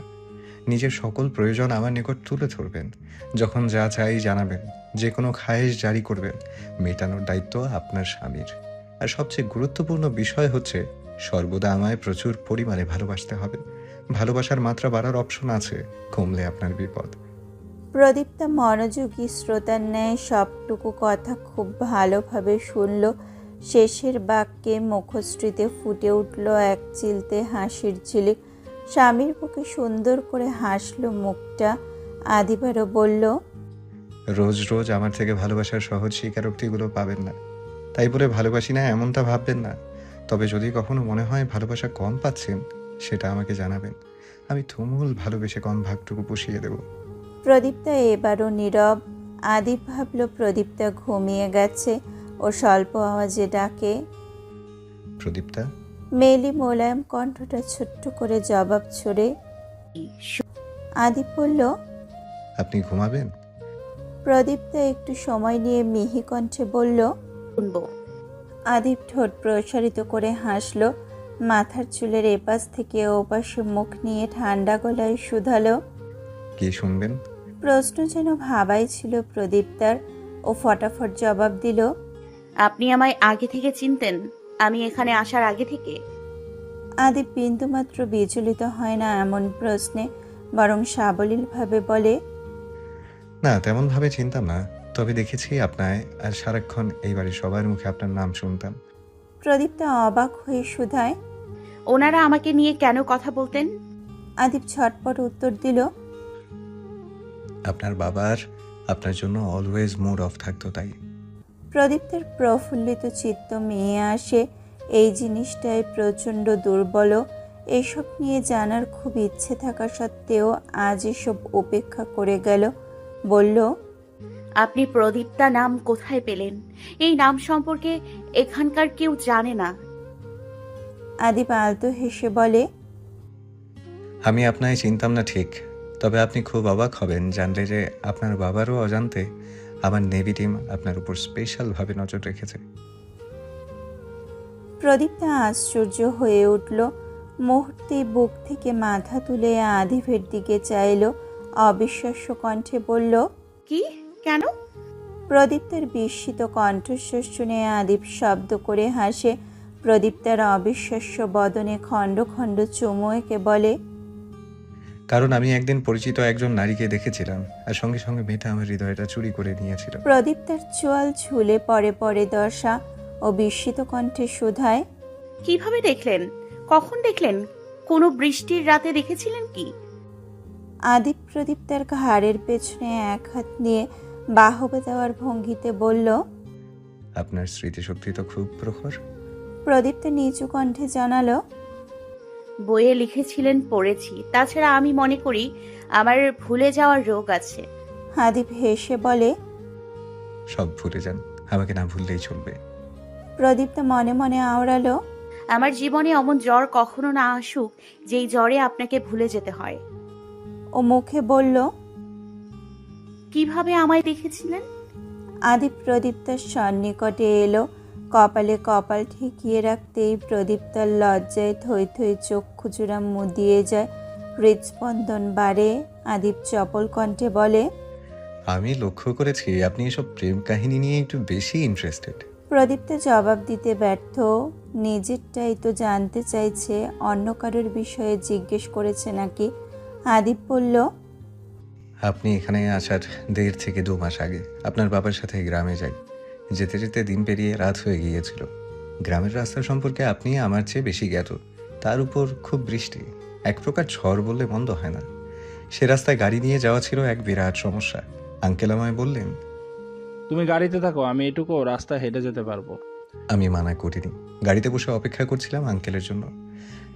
নিজের সকল প্রয়োজন আমার নিকট তুলে ধরবেন। যখন যা চাই জানাবেন, যে কোনো খায়েশ জারি করবেন। মেটানোর দায়িত্ব আপনার স্বামীর। আর সবচেয়ে গুরুত্বপূর্ণ বিষয় হচ্ছে, সর্বদা আমায় প্রচুর পরিমাণে ভালোবাসতে হবে। ভালোবাসার মাত্রা বাড়ার অপশন আছে, কমলে আপনার বিপদ। প্রদীপ্তা মনোযোগী শ্রোতার ন্যায় সবটুকু কথা খুব ভালোভাবে শুনল। শেষের বাক্যে মুখশ্রীতে ফুটে উঠল এক চিলতে হাসির ঝিলিক। স্বামীর বুকে সুন্দর করে হাসল মুখটা। আদিবারও বলল, রোজ রোজ আমার থেকে ভালোবাসার সহজ স্বীকারোক্তিগুলো পাবেন না। তাই বলে ভালোবাসি না এমনটা ভাববেন না। তবে যদি কখনো মনে হয় ভালোবাসা কম পাচ্ছেন, সেটা আমাকে জানাবেন। আমি তুমুল ভালোবেসে কম ভাগটুকু পুষিয়ে দেব। প্রদীপ্তা এবারও নীরব। আদিব ভাবল প্রদীপ্তা ঘুমিয়ে গেছে। ও স্বল্প আওয়াজে ডাকে, প্রদীপ্তা। মেলি মোলায়েম কণ্ঠটা ছোট্ট করে জবাব ছড়ে। আদিব বলল, আপনি ঘুমাবেন? প্রদীপ্তা একটু সময় নিয়ে মিহি কণ্ঠে বলল, শুনবো। আদিব ঠোঁট প্রসারিত করে হাসল। মাথার চুলের এপাশ থেকে ওপাশে মুখ নিয়ে ঠান্ডা গলায় শুধালো। কি শুনবেন? প্রশ্ন যেন ভাবাই ছিল প্রদীপ্তার। ও ফটাফট জবাব দিল, আপনি আমায় আগে থেকে চিনতেন? আমি এখানে আসার আগে থেকে? আদিব বিন্দুমাত্র বিচলিত হয় না এমন প্রশ্নে, বরং সাবলীলভাবে বলে, না, তেমনভাবে চিনতাম না। তবে দেখেছি আপনায়, আর সারাক্ষণ এই বাড়ির সবার মুখে আপনার নাম শুনতাম। প্রদীপ্তা অবাক হয়ে শুধায়, ওনারা আমাকে নিয়ে কেন কথা বলতেন? আদিব ছটপট উত্তর দিল, আপনার বাবার আপনার জন্য অলওয়েজ মুড অফ থাকতো তাই। প্রদীপ্তের প্রফুল্লিত চিত্ত মেয়ে আসে। এই জিনিসটাই প্রচণ্ড দুর্বল। এসব নিয়ে জানার খুব ইচ্ছে থাকা সত্ত্বেও আজ এসব উপেক্ষা করে গেল। বলল, আপনি প্রদীপ্তা নাম কোথায় পেলেন? এই নাম সম্পর্কে এখানকার কেউ জানে না। আদিব আলতো হেসে বলে, আমি আপনায় চিনতাম না ঠিক, তবে আপনি খুব অবাক হবেন জানলে যে আপনার বাবারও অজান্তে আমার নেভি টিম আপনার উপর স্পেশালভাবে নজর রেখেছে। প্রদীপ্তা আশ্চর্য হয়ে উঠল। মুহূর্তে বুক থেকে মাথা তুলে আদিবের দিকে চাইল। অবিশ্বাস্য কণ্ঠে বলল, কি? কেন? প্রদীপ্তের বিস্মিত কণ্ঠস্বর শুনে আদিব শব্দ করে হাসে। প্রদীপ্তার অবিশ্বাস্য বদনে খণ্ড খণ্ড চুমু এঁকে বলে, কারণ আমি একদিন পরিচিত একজন নারীকে দেখেছিলাম, আর সঙ্গে সঙ্গে মেয়েটা আমার হৃদয়টা চুরি করে নিয়েছিল। প্রদীপ্তার চোয়াল ঝুলে পড়ে পড়ে দশা ও বিস্মিত কণ্ঠে শুধায়, কিভাবে দেখলেন? কখন দেখলেন? কোনো বৃষ্টির রাতে দেখেছিলেন কি? আদিপ প্রদীপ্তার ঘাড়ের পেছনে এক হাত নিয়ে বাহবা দেওয়ার ভঙ্গিতে বলল। আপনার স্মৃতিশক্তি তো খুব প্রখর। প্রদীপ্তা নিচু কণ্ঠে জানালো, বইয়ে লিখেছিলেন, পড়েছি। তাছাড়া আমি মনে করি আমার ভুলে যাওয়ার রোগ আছে। আদিপ হেসে বলে। সব ভুলে যান, আমাকে না ভুললেই চলবে। প্রদীপ্তা মনে মনে আওড়ালো, আমার জীবনে অমন জ্বর কখনো না আসুক যেই জ্বরে আপনাকে ভুলে যেতে হয়। ও মুখে বলল, কিভাবে আমায় দেখেছিলেন? আদিপ প্রদীপ্তার সন্নিকটে এলো। কপালে কপাল ঠেকিয়ে রাখতেই প্রদীপ্তার লজ্জায় থই থই চক্ষুচূড়া মুদিয়ে যায়, হৃদস্পন্দন বাড়ে। আদিপ চপল কণ্ঠে বলে, আমি লক্ষ্য করেছি আপনি এসব প্রেম কাহিনী নিয়ে একটু বেশি ইন্টারেস্টেড। প্রদীপ্তা জবাব দিতে ব্যর্থ। নিজেরটাই তো জানতে চাইছে, অন্য কারোর বিষয়ে জিজ্ঞেস করেছে নাকি। আদিপ বলল, আপনি এখানে আসার 1.5 থেকে 2 মাস আগে আপনার বাবার সাথে গ্রামে যাই। যেতে যেতে দিন পেরিয়ে রাত হয়ে গিয়েছিল। গ্রামের রাস্তা সম্পর্কে আপনি আমার চেয়ে বেশি জ্ঞাত। তার উপর খুব বৃষ্টি, এক প্রকার ঝড় বললে মন্দ হয় না। সে রাস্তায় গাড়ি নিয়ে যাওয়া ছিল এক বিরাট সমস্যা। আঙ্কেল আমায় বললেন, তুমি গাড়িতে থাকো, আমি এটুকু রাস্তা হেঁটে যেতে পারবো। আমি মানা করিনি। গাড়িতে বসে অপেক্ষা করছিলাম আঙ্কেলের জন্য।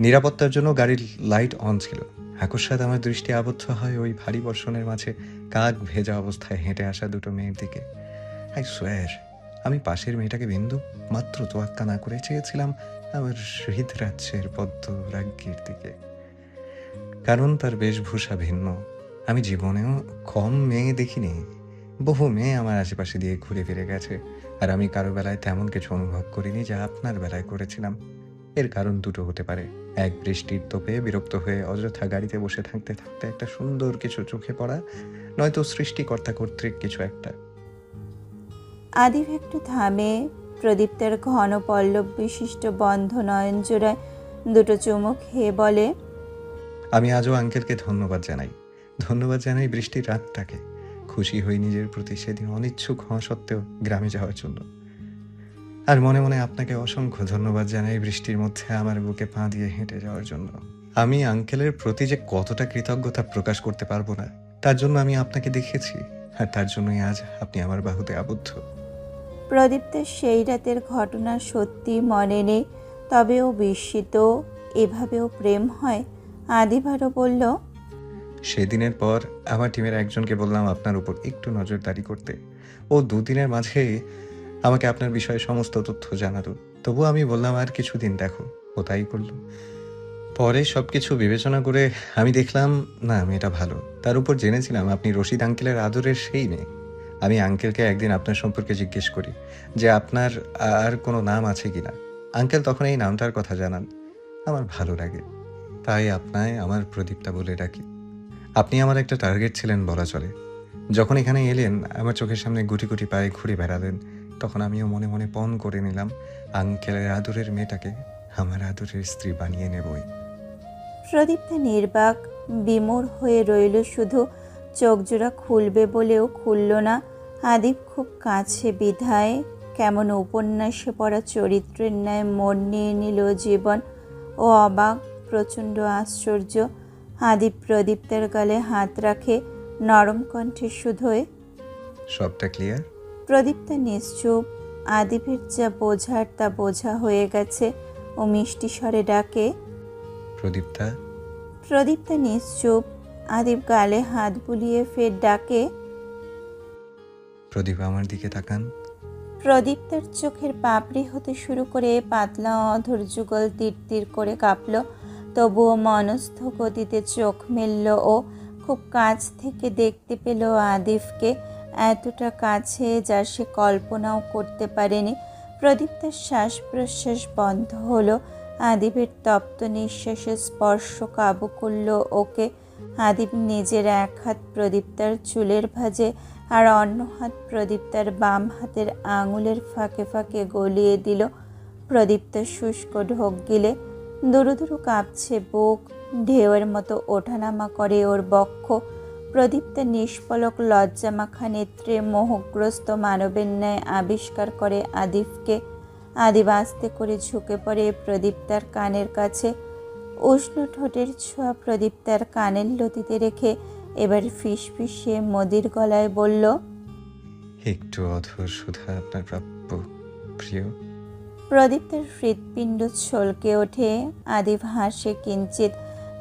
নিরাপত্তার জন্য গাড়ির লাইট অন ছিল। আকস্মাৎ আমার দৃষ্টি আবদ্ধ হয় ওই ভারী বর্ষণের মাঝে কাক ভেজা অবস্থায় হেঁটে আসা দুটো মেয়ের দিকে। আই সোয়ার, আমি পাশের মেয়েটাকে বিন্দু মাত্র তোয়াক্কা না করে চেয়েছিলাম আমার হৃদরাজ্যের পদ্ম রাজ্ঞীর দিকে। কারণ তার বেশভূষা ভিন্ন। আমি জীবনেও কম মেয়ে দেখিনি। বহু মেয়ে আমার আশেপাশে দিয়ে ঘুরে ফিরে গেছে, আর আমি কারো বেলায় তেমন কিছু অনুভব করিনি যা আপনার বেলায় করেছিলাম। এর কারণ দুটো হতে পারে। এক, বৃষ্টির তোপে বিরক্ত হয়ে অযথা গাড়িতে বসে থাকতে থাকতে একটা সুন্দর কিছু চোখে পড়া, নয়তো সৃষ্টিকর্তা কর্তৃক কিছু একটা। আদিপ একটু থামে। প্রদীপ্তের ঘন পল্লব বিশিষ্ট বন্ধ নয়ন জোড়ায় দুটো চুমু খেয়ে বলে, আমি আজও আঙ্কেলকে ধন্যবাদ জানাই। ধন্যবাদ জানাই বৃষ্টির রাতটাকে। খুশি হই নিজের প্রতি সেদিন অনিচ্ছুক হওয়া সত্ত্বেও গ্রামে যাওয়ার জন্য। আর মনে মনে আপনাকে অসংখ্য ধন্যবাদ জানাই বৃষ্টির মধ্যে আমার বুকে পা দিয়ে হেঁটে যাওয়ার জন্য। আমি আঙ্কেলের প্রতি যে কতটা কৃতজ্ঞতা প্রকাশ করতে পারবো না, তার জন্য আমি আপনাকে দেখেছি, আর তার জন্যই আজ আপনি আমার বাহুতে আবদ্ধ। প্রদীপ্তের সেই রাতের ঘটনা সত্যি মনে নেই, তবেও বিস্মিত। এভাবেও প্রেম হয়? আদিপ আরও বলল, সেদিনের পর আমার টিমের একজনকে বললাম আপনার উপর একটু নজরদারি করতে। ও 2 দিনের মাঝে আমাকে আপনার বিষয়ে সমস্ত তথ্য জানালো। তবু আমি বললাম আর কিছুদিন দেখো। ও তাই করলো। পরে সবকিছু বিবেচনা করে আমি দেখলাম না, মেয়েটা ভালো। তার উপর জেনেছিলাম আপনি রশিদ আঙ্কেলের আদরের সেই মেয়ে। আমি আঙ্কেলকে একদিন আপনার সম্পর্কে জিজ্ঞেস করি যে আপনার আর কোনো নাম আছে কিনা। আঙ্কেল তখন এই নামটার কথা জানান। আমার ভালো লাগে, তাই আপনায় আমার প্রদীপটা বলে ডাকি। আপনি আমার একটা টার্গেট ছিলেন বলা চলে। যখন এখানে এলেন, আমার চোখের সামনে গুটি গুটি পায়ে ঘুরে বেড়ালেন, তখন আমিও মনে মনে পণ করে নিলাম আঙ্কেলের আদরের মেয়েটাকে আমার আদরের স্ত্রী বানিয়ে নেবই। প্রদীপ্তা নির্বাক, বিমূঢ় হয়ে রইল শুধু। চোখ জোড়া খুলবে বলেও খুলল না। আদিপ খুব কাছে বিধায় কেমন উপন্যাসে পড়া চরিত্রের ন্যায় মন নিয়ে নিল জীবন। ও অবাক, প্রচণ্ড আশ্চর্য। আদিপ প্রদীপ্তার গালে হাত রাখে, নরম কণ্ঠে শুধোয়, সবটা ক্লিয়ার? প্রদীপ্তা নিশ্চুপ। আদিপের যা বোঝার তা বোঝা হয়ে গেছে। ও মিষ্টি স্বরে ডাকে, প্রদীপটা। প্রদীপ্তা নিশ্চুপ। আদিপ গালে হাত বুলিয়ে ফের ডাকে, প্রদীপ আমার দিকে তাকান। প্রদীপ্তার চোখের পাপড়ি হতে শুরু করে পাতলা অধর যুগল তীর তীর করে কাঁপল। তবুও মনস্থ গতিতে চোখ মেলল ও। খুব কাছ থেকে দেখতে পেল আদিফকে, এতটা কাছে যা সে কল্পনাও করতে পারেনি। প্রদীপ্তার শ্বাস প্রশ্বাস বন্ধ হলো। আদিপের তপ্ত নিঃশ্বাসের স্পর্শ কাবু করল ওকে। আদিপ নিজের এক হাত প্রদীপ্তার চুলের ভাঁজে আর অন্য হাত প্রদীপ্তার বাম হাতের আঙুলের ফাঁকে ফাঁকে গলিয়ে দিল। প্রদীপ্ত শুষ্ক ঢোক গিলে দুরু দুরু কাঁপছে বুক, ঢেউয়ের মতো ওঠানামা করে ওর বক্ষ। প্রদীপ্তের নিষ্পলক লজ্জামাখা নেত্রে মোহগ্রস্ত মানবের ন্যায় আবিষ্কার করে আদিফকে। আদিব আস্তে করে ঝুঁকে পড়ে প্রদীপ্তার কানের কাছে। উষ্ণ ঠোঁটের ছোঁয়া প্রদীপ্তার কানের লতিতে রেখে এবার ফিসফিসে মদির গলায় বলল, একটু অধর সুধা আপনার প্রাপ্য প্রিয়। প্রদীপ্তের হৃৎপিণ্ড ছলকে ওঠে। আদিব হাসে কিঞ্চিত,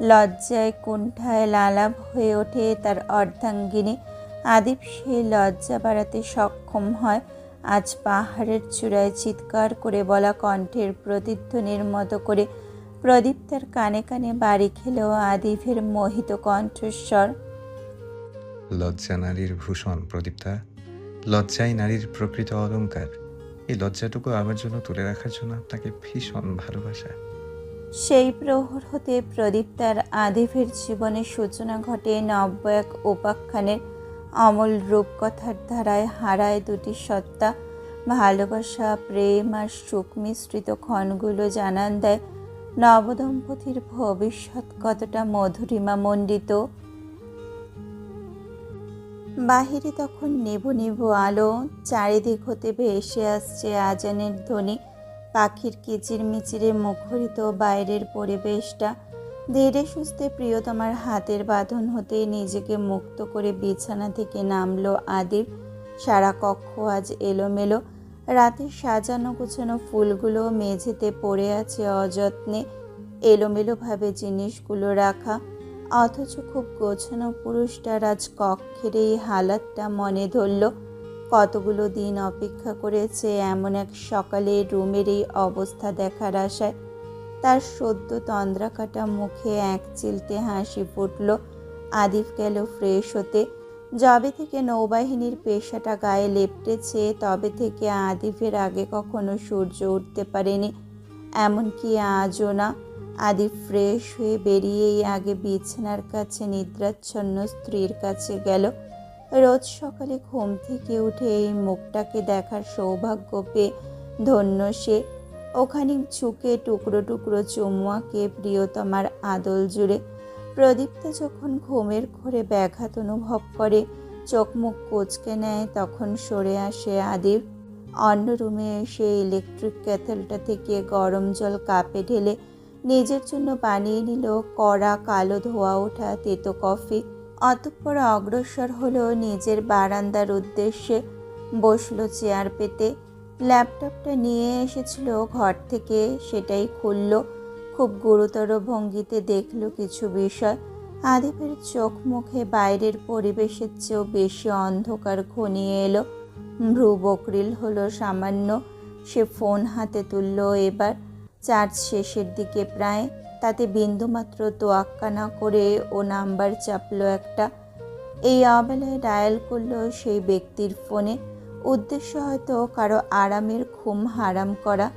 লজ্জায় কুণ্ঠায় লালাভ হয়ে ওঠে তার অর্ধাঙ্গিনী। আদিব সেই লজ্জা বাড়াতে সক্ষম হয় আজ পাহাড়ের চূড়ায় চিৎকার করে বলা কণ্ঠের প্রতিধ্বনির মতো করে। প্রদীপ্তার কানে কানে বাড়ি খেলেও আদিবের মোহিত কণ্ঠস্বর। লজ্জা নারীর ভূষণ প্রদীপ্তা, লজ্জাই নারীর প্রকৃত অলংকার। এই লজ্জাটুকু আমার জন্য তুলে রাখার জন্য আপনাকে ভীষণ ভালোবাসা। সেই প্রহর হতে প্রদীপ্তার আদিবের জীবনের সূচনা ঘটে নব্য এক উপাখ্যানের। অমল রূপকথার ধারায় হারায় দুটি সত্তা। ভালোবাসা, প্রেম আর সুখ মিশ্রিত ক্ষণগুলো জানান দেয় নবদম্পতির ভবিষ্যৎ কতটা মধুরিমা মণ্ডিত। বাহিরে তখন নেবু নেবু আলো, চারিদিক হতে ভেসে আসছে আজানের ধ্বনি। পাখির কিচিরমিচিরে মুখরিত বাইরের পরিবেশটা। ধীরে সুস্থে প্রিয়তমার হাতের বাঁধন হতে নিজেকে মুক্ত করে বিছানা থেকে নামলো আদিব। সারা কক্ষ আজ এলোমেলো। রাতের সাজানো গুছানো ফুলগুলো মেঝেতে পড়ে আছে অযত্নে, এলোমেলোভাবে জিনিসগুলো রাখা। অথচ খুব গোছানো পুরুষটার আজ কক্ষের এই হালাতটা মনে ধরল। কতগুলো দিন অপেক্ষা করেছে এমন এক সকালে রুমের এই অবস্থা দেখার আশায়। তার সদ্য তন্দ্রা কাটা মুখে এক চিলতে হাসি ফুটল। আদিব গেল ফ্রেশ হতে। যবে থেকে নৌবাহিনীর পেশাটা গায়ে লেপটেছে তবে থেকে আদিবের আগে কখনো সূর্য উঠতে পারেনি, এমনকি আজও না। আদিব ফ্রেশ হয়ে বেরিয়েই আগে বিছানার কাছে নিদ্রাচ্ছন্ন স্ত্রীর কাছে গেল। রোজ সকালে ঘুম থেকে উঠে এই মুখটাকে দেখার সৌভাগ্য পেয়ে ধন্য সে। ওখানে ঝুঁকে টুকরো টুকরো চুমুয়াকে প্রিয়তমার আদল জুড়ে। প্রদীপ্ত যখন ঘুমের ঘোরে ব্যাঘাত অনুভব করে, চোখ মুখ কুঁচকে নেয়, তখন সরে আসে আদিব। অন্য রুমে এসে ইলেকট্রিক কেটেলটা থেকে গরম জল কাপে ঢেলে নিজের জন্য বানিয়ে নিল কড়া কালো ধোয়া ওঠা তেতো কফি। অতঃপর অগ্রসর হলো নিজের বারান্দার উদ্দেশ্যে। বসলো চেয়ার পেতে। ল্যাপটপটা নিয়ে এসেছিল ঘর থেকে, সেটাই খুলল। খুব গুরুতর ভঙ্গিতে দেখল কিছু বিষয়। আদিবের চোখ মুখে বাইরের পরিবেশের চেয়েও বেশি অন্ধকার ঘনিয়ে এলো। ভ্রু বকরিল হলো সামান্য। সে ফোন হাতে তুলল এবার। চার্জ শেষের দিকে প্রায়। তাতে বিন্দুমাত্র তোয়াক্কা না করে ও নাম্বার চাপলো একটা। এই অবেলায় ডায়াল করলো সেই ব্যক্তির ফোনে। উদ্দেশ্য হয়তো কারো আরামের ঘুম হারাম করা।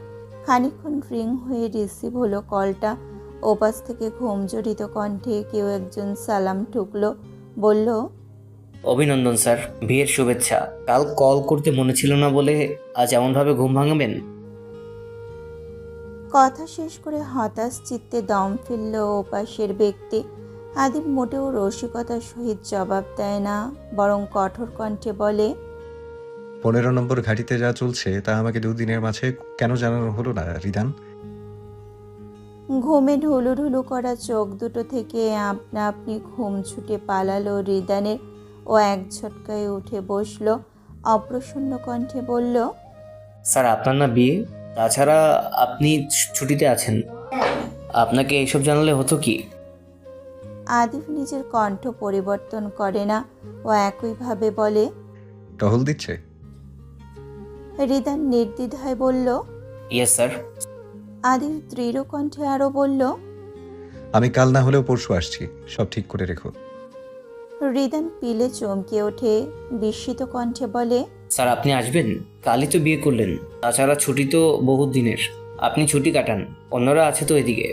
খানিকক্ষণ রিং হয়ে রিসিভ হলো কলটা। ওপাশ থেকে ঘুমজড়িত কণ্ঠে কেউ একজন সালাম ঠুকলো, বলল, অভিনন্দন স্যার, বিয়ের শুভেচ্ছা। কাল কল করতে মনে ছিল না বলে আজ এমনভাবে ঘুম ভাঙাবেন? কথা শেষ করে হতাশ চিত্তে দম ফেলল ওপাশের ব্যক্তি। আদিব মোটেও রসিকতার সহিত জবাব দেয় না, বরং কঠোর কণ্ঠে বলে, 15 নম্বর ঘাঁটিতে যা চলছে তা আমাকে দুদিনের মাঝে কেন জানানো হলো না রিদান? ঘুমে ঢুলু ঢুলু করা চোখ দুটো থেকে আপনা আপনি ঘুম ছুটে পালালো রিদানের। ও এক ঝটকায় উঠে বসলো। অপ্রসন্ন কণ্ঠে বলল, স্যার আপনার না বিয়ে, তাছাড়া আপনি ছুটিতে আছেন, আপনাকে এইসব জানালে হতো কি? আদিব নিজের কণ্ঠ পরিবর্তন করে না। ও একইভাবে বলে, টহল দিচ্ছে? রিদান নির্দ্বিধায় বলল। Yes sir. আদিব দৃঢ় কণ্ঠে আরও বলল, আমি কাল না হলেও পরশু আসছি, সব ঠিক করে রেখো। রিদান পিলে চমকে ওঠে, বিস্মিত কণ্ঠে বলে, স্যার আপনি আসবেন? কালই তো বিয়ে করলেন, তাছাড়া ছুটি তো বহুত দিনের, আপনি ছুটি কাটান, অন্যরা আছে তো এদিকে।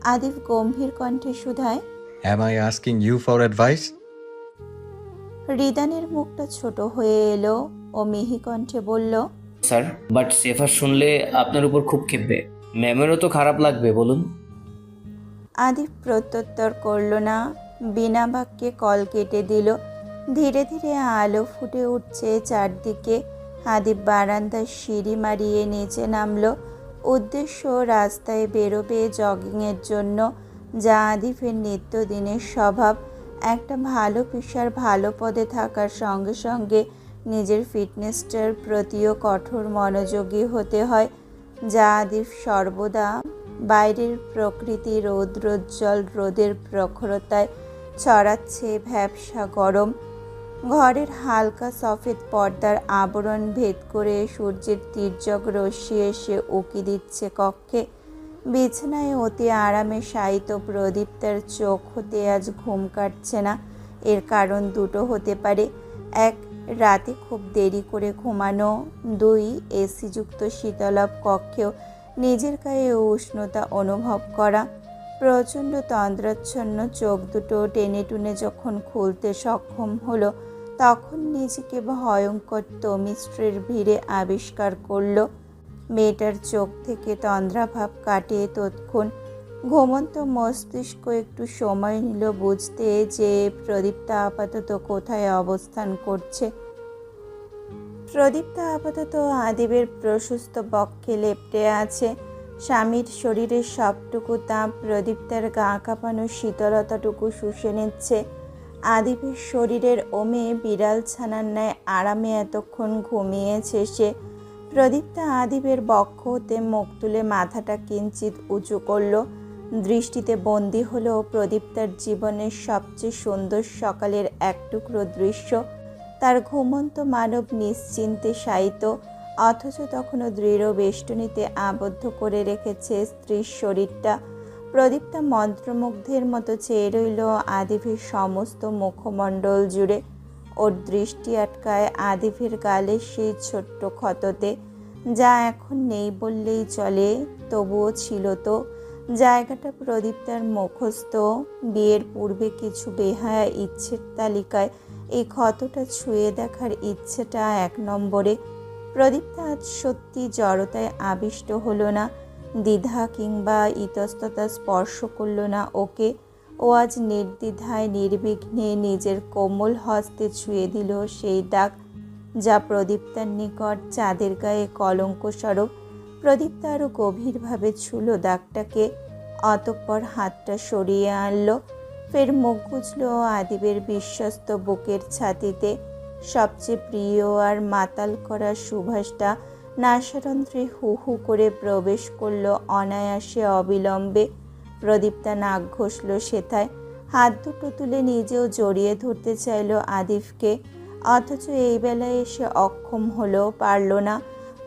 আদিব গম্ভীর কণ্ঠে শুধায়, Am I asking you for advice? রিদানের মুখটা ছোট হয়ে এলো। ও মিহি কণ্ঠে বলল, স্যার, বাট সেফার শুনলে আপনার উপর খুব ক্ষেপবে। ম্যামেরও তো খারাপ লাগবে, বলুন। আদিব প্রত্যুত্তর করল না, বিনা বাক্যে কল কেটে দিল। ধীরে ধীরে আলো ফুটে উঠছে চারদিকে। আদিব বারান্দার সিঁড়ি মারিয়ে নিচে নামলো। উদ্দেশ্য রাস্তায় বেরোবে জগিংয়ের জন্য, যা আদিফের নিত্যদিনের স্বভাব। একটা ভালো পেশার ভালো পদে থাকার সঙ্গে সঙ্গে নিজের ফিটনেসটার প্রতিও কঠোর মনোযোগী হতে হয়, যা আদিফ সর্বদা বাইরের প্রকৃতি রৌদ্রোজ্জ্বল রোদের প্রখরতায় ছড়াচ্ছে ভ্যাপসা গরম। ঘরের হালকা সফেদ পর্দার আবরণ ভেদ করে সূর্যের তির্যক রশ্মি এসে উকি দিচ্ছে কক্ষে। বিছানায় অতি আরামে শায়িত প্রদীপ্তার চোখ হতে আজ ঘুম কাটছে না। এর কারণ দুটো হতে পারে: এক, রাতে খুব দেরি করে ঘুমানো; দুই, এসিযুক্ত শীতলভ কক্ষেও নিজের গায়ে উষ্ণতা অনুভব করা। প্রচণ্ড তন্দ্রাচ্ছন্ন চোখ দুটো টেনে টুনে যখন খুলতে সক্ষম হলো, তখন নিজেকে ভয়ঙ্কর তমিশ্রের ভিড়ে আবিষ্কার করল। মেয়েটার চোখ থেকে তন্দ্রাভাব কাটিয়ে তৎক্ষণ ঘুমন্ত মস্তিষ্ক একটু সময় নিল বুঝতে যে প্রদীপ্তা আপাতত কোথায় অবস্থান করছে। প্রদীপ্তা আপাতত আদিবের প্রশস্ত বক্ষে লেপ্টে আছে। স্বামীর শরীরের সবটুকু তাপ প্রদীপ্তার গা কাঁপানো শীতলতাটুকু শুষে নিচ্ছে। আদিবের শরীরের ওমে বিড়াল ছানার ন্যায় আরামে এতক্ষণ ঘুমিয়েছে সে। প্রদীপ্তা আদিবের বক্ষ হতে মুখ তুলে মাথাটা কিঞ্চিত উঁচু করল। দৃষ্টিতে বন্দী হলো প্রদীপ্তার জীবনের সবচেয়ে সুন্দর সকালের এক টুকরো দৃশ্য। তার ঘুমন্ত মানব নিশ্চিন্তে শায়িত, অথচ তখনও দৃঢ় বেষ্টনীতে আবদ্ধ করে রেখেছে স্ত্রীর শরীরটা। প্রদীপ্তা মন্ত্রমুগ্ধের মতো চেয়ে রইল আদিফের সমস্ত মুখমণ্ডল জুড়ে। ওর দৃষ্টি আটকায় আদিফের গালের সেই ছোট্ট ক্ষততে, যা এখন নেই বললেই চলে, তবুও ছিল তো। জায়গাটা প্রদীপ্তার মুখস্থ। বিয়ের পূর্বে কিছু বেহায়া ইচ্ছের তালিকায় এই ক্ষতটা ছুঁয়ে দেখার ইচ্ছেটা 1 নম্বরে। প্রদীপ্তা আজ সত্যি জড়তায় আবিষ্ট হলো না, দ্বিধা কিংবা ইতস্ততা স্পর্শ করল না ওকে। ও আজ নির্দ্বিধায় নির্বিঘ্নে নিজের কোমল হস্তে ছুঁয়ে দিল সেই দাগ, যা প্রদীপ্তার নিকট চাঁদের গায়ে কলঙ্ক স্বরূপ। প্রদীপ্তা আরও গভীরভাবে ছুঁল দাগটাকে, অতঃপর হাতটা সরিয়ে আনল। ফের মুখ গুজল আদিবের বিশ্বস্ত বুকের ছাতিতে। সবচেয়ে প্রিয় আর মাতাল করা সুভাষটা নাসারন্ধ্রে হু হু করে প্রবেশ করল অনায়াসে অবিলম্বে। প্রদীপ্তা নাক ঘষল সেথায়, হাত দুটো তুলে নিজেও জড়িয়ে ধরতে চাইল আদিফকে, অথচ এই বেলায় এসে অক্ষম হলো, পারল না।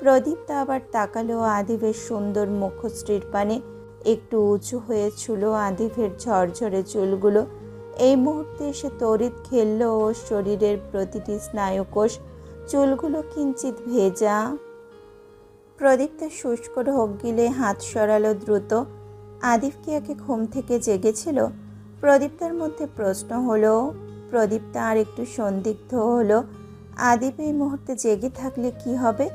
প্রদীপ্তা আবার তাকালো আদিফের সুন্দর মুখশ্রীর পানে। একটু উঁচু হয়ে ছুল আদিফের ঝরঝরে চুলগুলো। এই মুহূর্তে এসে তড়িৎ খেলল ওর শরীরের প্রতিটি স্নায়ুকোষ। চুলগুলো কিঞ্চিত ভেজা। প্রদীপ্তা শুষ্ক ঢোক গিলে হাত সরালো দ্রুত। আদিফ কি একে ঘুম থেকে জেগেছিল? প্রদীপ্তার মধ্যে প্রশ্ন হলো। প্রদীপ্তা আর একটু সন্দিগ্ধ হলো। আদিপ এই মুহূর্তে জেগে থাকলে কি হবে?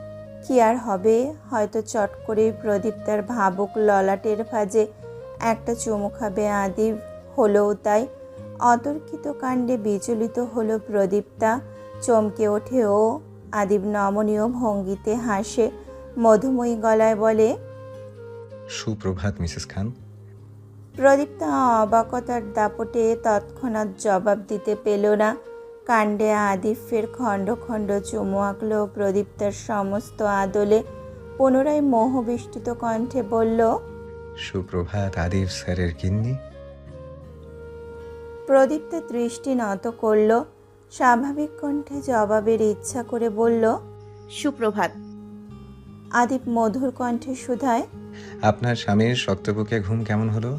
কি আর হবে, হয়তো চট করে প্রদীপ্তার ভাবুক ললাটের ভাঁজে একটা চুমু খাবে আদিব। হলোও তাই। অতর্কিত কাণ্ডে বিচলিত হলো প্রদীপ্তা। চমকে ওঠে ও। আদিব নমনীয় ভঙ্গিতে হাসে, মধুময়ী গলায় বলে, সুপ্রভাত মিসেস খান। প্রদীপ্তা অবাকতার দাপটে তৎক্ষণাৎ জবাব দিতে পেল না। কাণ্ডে আদিফের খণ্ড খণ্ড চুমু আঁকল প্রদীপ্তার সমস্ত আদলে। পুনরায় মোহবিষ্টিত কণ্ঠে বলল, সুপ্রভাত আদিব স্যারের গিন্নি। প্রদীপ্তা দৃষ্টি নত করল। স্বাভাবিক কণ্ঠে জবাবের ইচ্ছা করে বলল, সুপ্রভাত। আদিপ মধুর কণ্ঠে শুধায়, আপনার স্বামীর শক্তবুকে ঘুম কেমন হলো?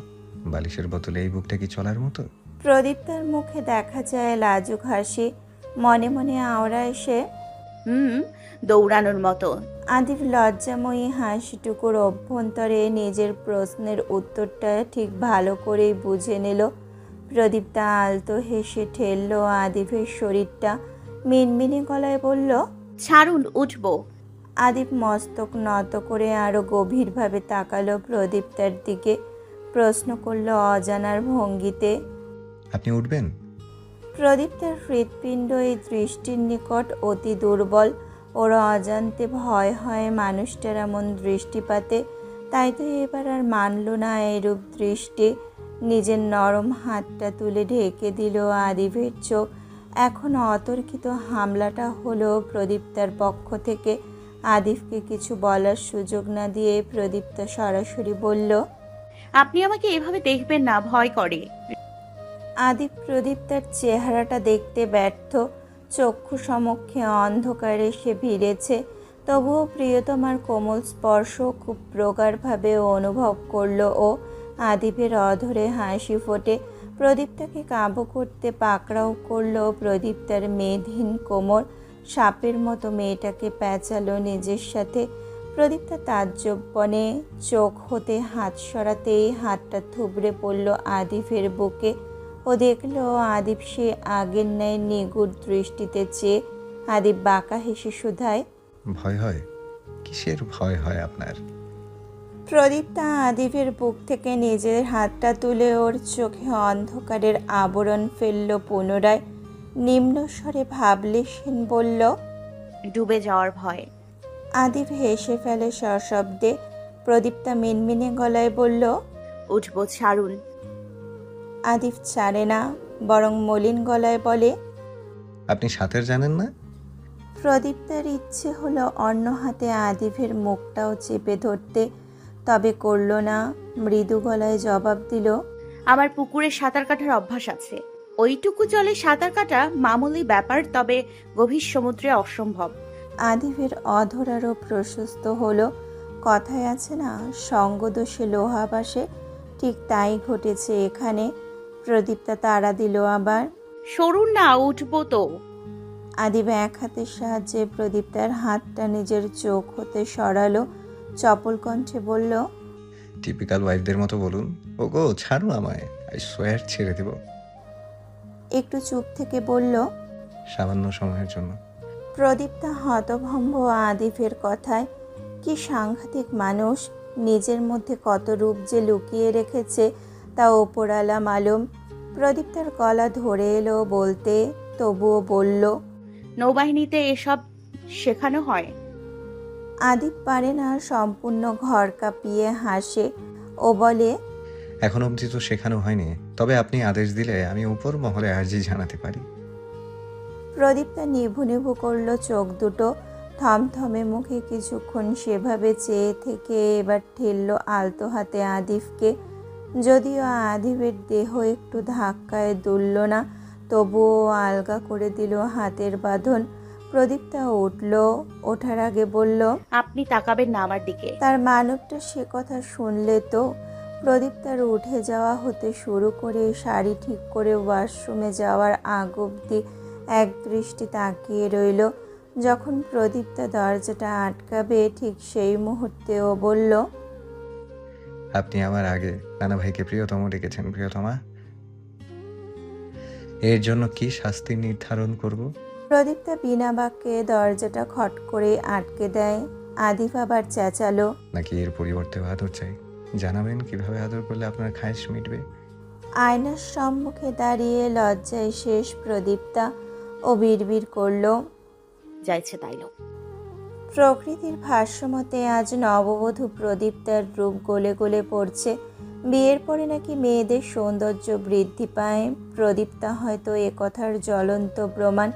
বালিশের বোতলে এই বুকটা কি চলার মতো? প্রদীপ্তার মুখে দেখা যায় লাজুক হাসি। মনে মনে আওড়া এসে, দৌড়ানোর মতো। আদিব লজ্জাময়ী হাসিটুকুর অভ্যন্তরে নিজের প্রশ্নের উত্তরটা ঠিক ভালো করেই বুঝে নিল। প্রদীপ্তা আলতো হেসে ঠেললো আদিফের শরীরটা। মিনমিনে গলায় বলল, ছাড়ুন, উঠবো। আদিপ মস্তক নত করে আরও গভীরভাবে তাকালো প্রদীপ্তার দিকে, প্রশ্ন করলো অজানার ভঙ্গিতে। আপনি উঠবেন? প্রদীপ্তার হৃৎপিণ্ড এই দৃষ্টির নিকট অতি দুর্বল। ওর অজান্তে ভয় হয় মানুষটার এমন দৃষ্টিপাতে, তাই তো এবার আর মানল না এরূপ দৃষ্টি। নিজের নরম হাতটা তুলে ঢেকে দিল আদিবের চোখ। এখন অতর্কিত হামলাটা হলো প্রদীপ্তার পক্ষ থেকে। আদিফকে কিছু বলার সুযোগ না দিয়ে প্রদীপ্তা সরাসরি বলল, আপনি আমাকে এভাবে দেখবেন না, ভয় করে। আদিপ প্রদীপ্তার চেহারাটা দেখতে ব্যর্থ। চক্ষু সমক্ষে অন্ধকারে সে ভিড়েছে, তবুও প্রিয়তমার কোমল স্পর্শ খুব প্রগাঢ়ভাবে অনুভব করলো ও। আদিপের অধরে হাসি ফোটে। প্রদীপ্তাকে কাবু করতে পাকড়াও করলো প্রদীপ্তার মেধহীন কোমর। সাপের মতো মেয়েটাকে প্যাঁচালো নিজের সাথে। প্রদীপ্তা তাজ্জবনে চোখ হতে হাত সরাতেই হাতটা থুবড়ে পড়ল আদিফের বুকে। ও দেখল আদিপ সে আগের ন্যায় নিগুড় দৃষ্টিতে চেয়ে। আদিপ বাঁকা হেসে শুধায়, ভয় হয়? কিসের ভয় হয় আপনার? প্রদীপ্তা আদিফের বুক থেকে নিজের হাতটা তুলে ওর চোখে অন্ধকারের আবরণ ফেলল পুনরায়। নিম্নস্বরে ভাবলেশহীন বলল, ডুবে যাওয়ার ভয়। আদিপ হেসে ফেলে সশব্দে। প্রদীপ্তা মিনমিনে গলায় বলল, উঠবো, ছাড়ুন। আদিপ ছাড়ে না, বরং মলিন গলায় বলে, আপনি সাঁতার জানেন না? প্রদীপ্তার ইচ্ছে হলো অন্য হাতে আদিফের মুখটাও চেপে ধরতে, তবে করল না। মৃদু গলায় জবাব দিল, আমার পুকুরে সাঁতার কাটার অভ্যাস আছে। ওইটুকু জলে সাঁতার কাটা মামুলি ব্যাপার, তবে গভীর সমুদ্রে অসম্ভব। আদিফের অধর আরও প্রশস্ত হলো। কথায় আছে না, সঙ্গদোষে লোহা বাসে, ঠিক তাই ঘটেছে এখানে। প্রদীপ্তা তাড়া দিল আবার, সরুন না, উঠবো তো। আদিব এক হাতের সাহায্যে প্রদীপ্তার হাতটা নিজের চোখ হতে সরালো। চপল কণ্ঠে বলল, টিপিক্যাল ওয়াইফদের মতো বলুন, ওগো ছাড়ো আমায়, আই সোয়ার ছেড়ে দেব। একটু চুপ থেকে বলল, সামান্য সময়ের জন্য। প্রদীপ্তা হতভম্ব আদিফের কথায়। কি সাংঘাতিক মানুষ! নিজের মধ্যে কত রূপ যে লুকিয়ে রেখেছে তা ওপরালা মালুম। প্রদীপ্তার গলা ধরে এলো বলতে, তবুও বলল, নৌবাহিনীতে এসব শেখানো হয়। আদিপ পারে না সম্পূর্ণ ঘর কাঁপিয়ে হাসে। ও বলে, এখন অবধি তো শেখানো হয়নি, তবে আপনি আদেশ দিলে আমি উপর মহলে আর্জি জানাতে পারি। প্রদীপ্তা নিভু নিভু করল চোখ দুটো। থমথমে মুখে কিছুক্ষণ সেভাবে চেয়ে থেকে এবার ঠেলল আলতো হাতে আদিফকে। যদিও আদিফের দেহ একটু ধাক্কায় দুলল না, তবুও আলগা করে দিল হাতের বাঁধন। প্রদীপ্তা উঠল। ওঠার আগে বলল, আপনি তাকাবেন না আমার দিকে। তার মানবটা সে কথা শুনলে তো। প্রদীপ্তার উঠে যাওয়া হতে শুরু করে শাড়ি ঠিক করে ওয়াশরুমে যাওয়ার আগ অবধি এক দৃষ্টি তাকিয়ে রইল। যখন প্রদীপ্তা দরজাটা আটকাবে ঠিক সেই মুহূর্তে ও বলল, আপনি আমার আগে নানা ভাইকে প্রিয়তম ডেকেছেন। প্রিয়তমা, এর জন্য কি শাস্তি নির্ধারণ করব? প্রদীপ্তা বিনা বাক্যে দরজাটা খট করে আটকে দেয়। আদিফ আবার চেঁচালো, নাকি এর পরিবর্তে আদর চাই? জানাবেন কিভাবে আদর করলে আপনার খায়েশ মিটবে। আয়নার সম্মুখে দাঁড়িয়ে লজ্জায় শেষ প্রদীপ্তা। ও বিড়বিড় করল, যাইছে তাইলো। প্রকৃতির ভাষ্যমতে আজ নববধূ প্রদীপ্তার রূপ গলে গলে পড়ছে। বিয়ের পরে নাকি মেয়েদের সৌন্দর্য বৃদ্ধি পায়। প্রদীপ্তা হয়তো এ কথার জ্বলন্ত প্রমাণ।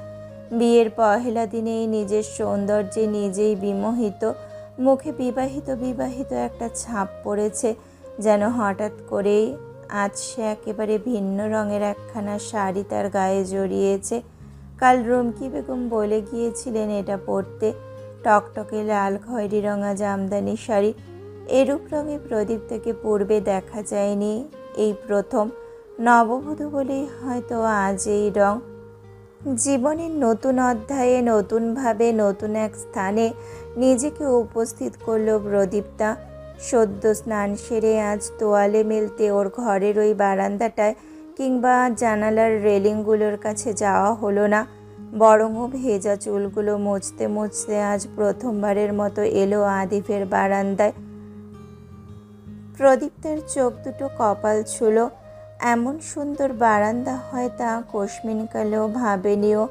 বিয়ের পহেলা দিনেই নিজের সৌন্দর্যে নিজেই বিমোহিত। মুখে বিবাহিত বিবাহিত একটা ছাপ পড়েছে, যেন হঠাৎ করেই আজ সে একেবারে ভিন্ন রঙের একখানা শাড়ি তার গায়ে জড়িয়েছে। কাল রুমকি বেগম বলে গিয়েছিলেন এটা পরতে, টকটকে লাল খয়েরি রঙা জামদানি শাড়ি। এরূপ রঙে প্রদীপ্তাকে পূর্বে দেখা যায়নি, এই প্রথম। নববধূ বলেই হয়তো আজ এই রং। জীবনের নতুন অধ্যায়ে নতুনভাবে নতুন এক স্থানে নিজেকে উপস্থিত করল প্রদীপ্তা। সদ্য স্নান সেরে আজ তোয়ালে মেলতে ওর ঘরের ওই বারান্দাটায় কিংবা জানালার রেলিংগুলোর কাছে যাওয়া হলো না। বরংও ভেজা চুলগুলো মুছতে মুছতে আজ প্রথমবারের মতো এলো আদিফের বারান্দায়। প্রদীপ্তের চোখ দুটো কপাল ছুলো। এমন সুন্দর বারান্দা হয় তা কোশমিনকালেও ভাবেনিও।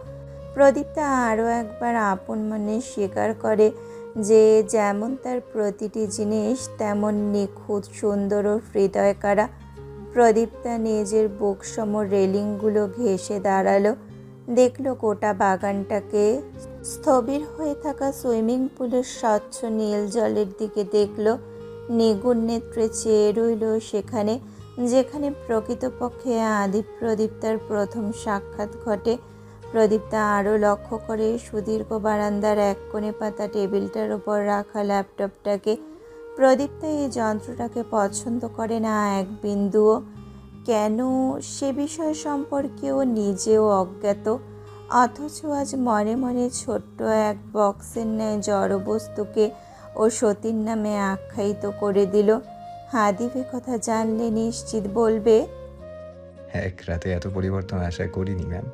প্রদীপ্তা আরও একবার আপন মনে স্বীকার করে যে যেমন তার প্রতিটি জিনিস তেমন নিখুঁত, সুন্দর ও হৃদয়কারা। প্রদীপ্তা নিজের বুকসম রেলিংগুলো ঘেঁষে দাঁড়ালো, দেখলো গোটা বাগানটাকে। স্থবির হয়ে থাকা সুইমিং পুলের স্বচ্ছ নীল জলের দিকে দেখলো, নিগুণ নেত্রে চেয়ে রইল সেখানে, যেখানে প্রকৃতপক্ষে আদিপ প্রদীপ্তার প্রথম সাক্ষাৎ ঘটে। প্রদীপ্তা আরও লক্ষ্য করে সুদীর্ঘ বারান্দার এক কোণে পাতা টেবিলটার উপর রাখা ল্যাপটপটাকে। প্রদীপ্তা এই যন্ত্রটাকে পছন্দ করে না এক বিন্দুও। কেন, সে বিষয় সম্পর্কেও নিজেও অজ্ঞাত। অথচ আজ মনে মনে ছোট্ট এক বক্সের ন্যায় জড়বস্তুকে ও সতীর নামে আখ্যায়িত করে দিল। হাদিফে কথা জানলে নিশ্চিত বলবে, এক রাতে এত পরিবর্তন আশা করিনি ম্যাম।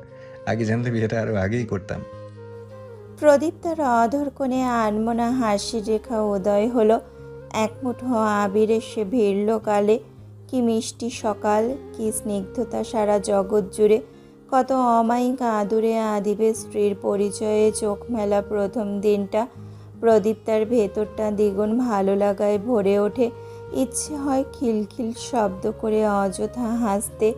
আগে জানলে বিয়েটা আরও আগেই করতাম। প্রদীপ তার অধর কোণে আনমনা হাসির রেখা উদয় হলো। এক মুঠো আবির এসে ভিড়ল কালে। কি মিষ্টি সকাল, কি স্নিগ্ধতা সারা জগৎ জুড়ে। কত অমায়িক আদুরে আদিবের স্ত্রীর পরিচয়ে চোখ মেলা প্রথম দিনটা। প্রদীপ তার ভেতরটা দ্বিগুণ ভালো লাগায় ভরে ওঠে। ইচ্ছে হয় খিলখিল শব্দ করে অযথা হাসতে।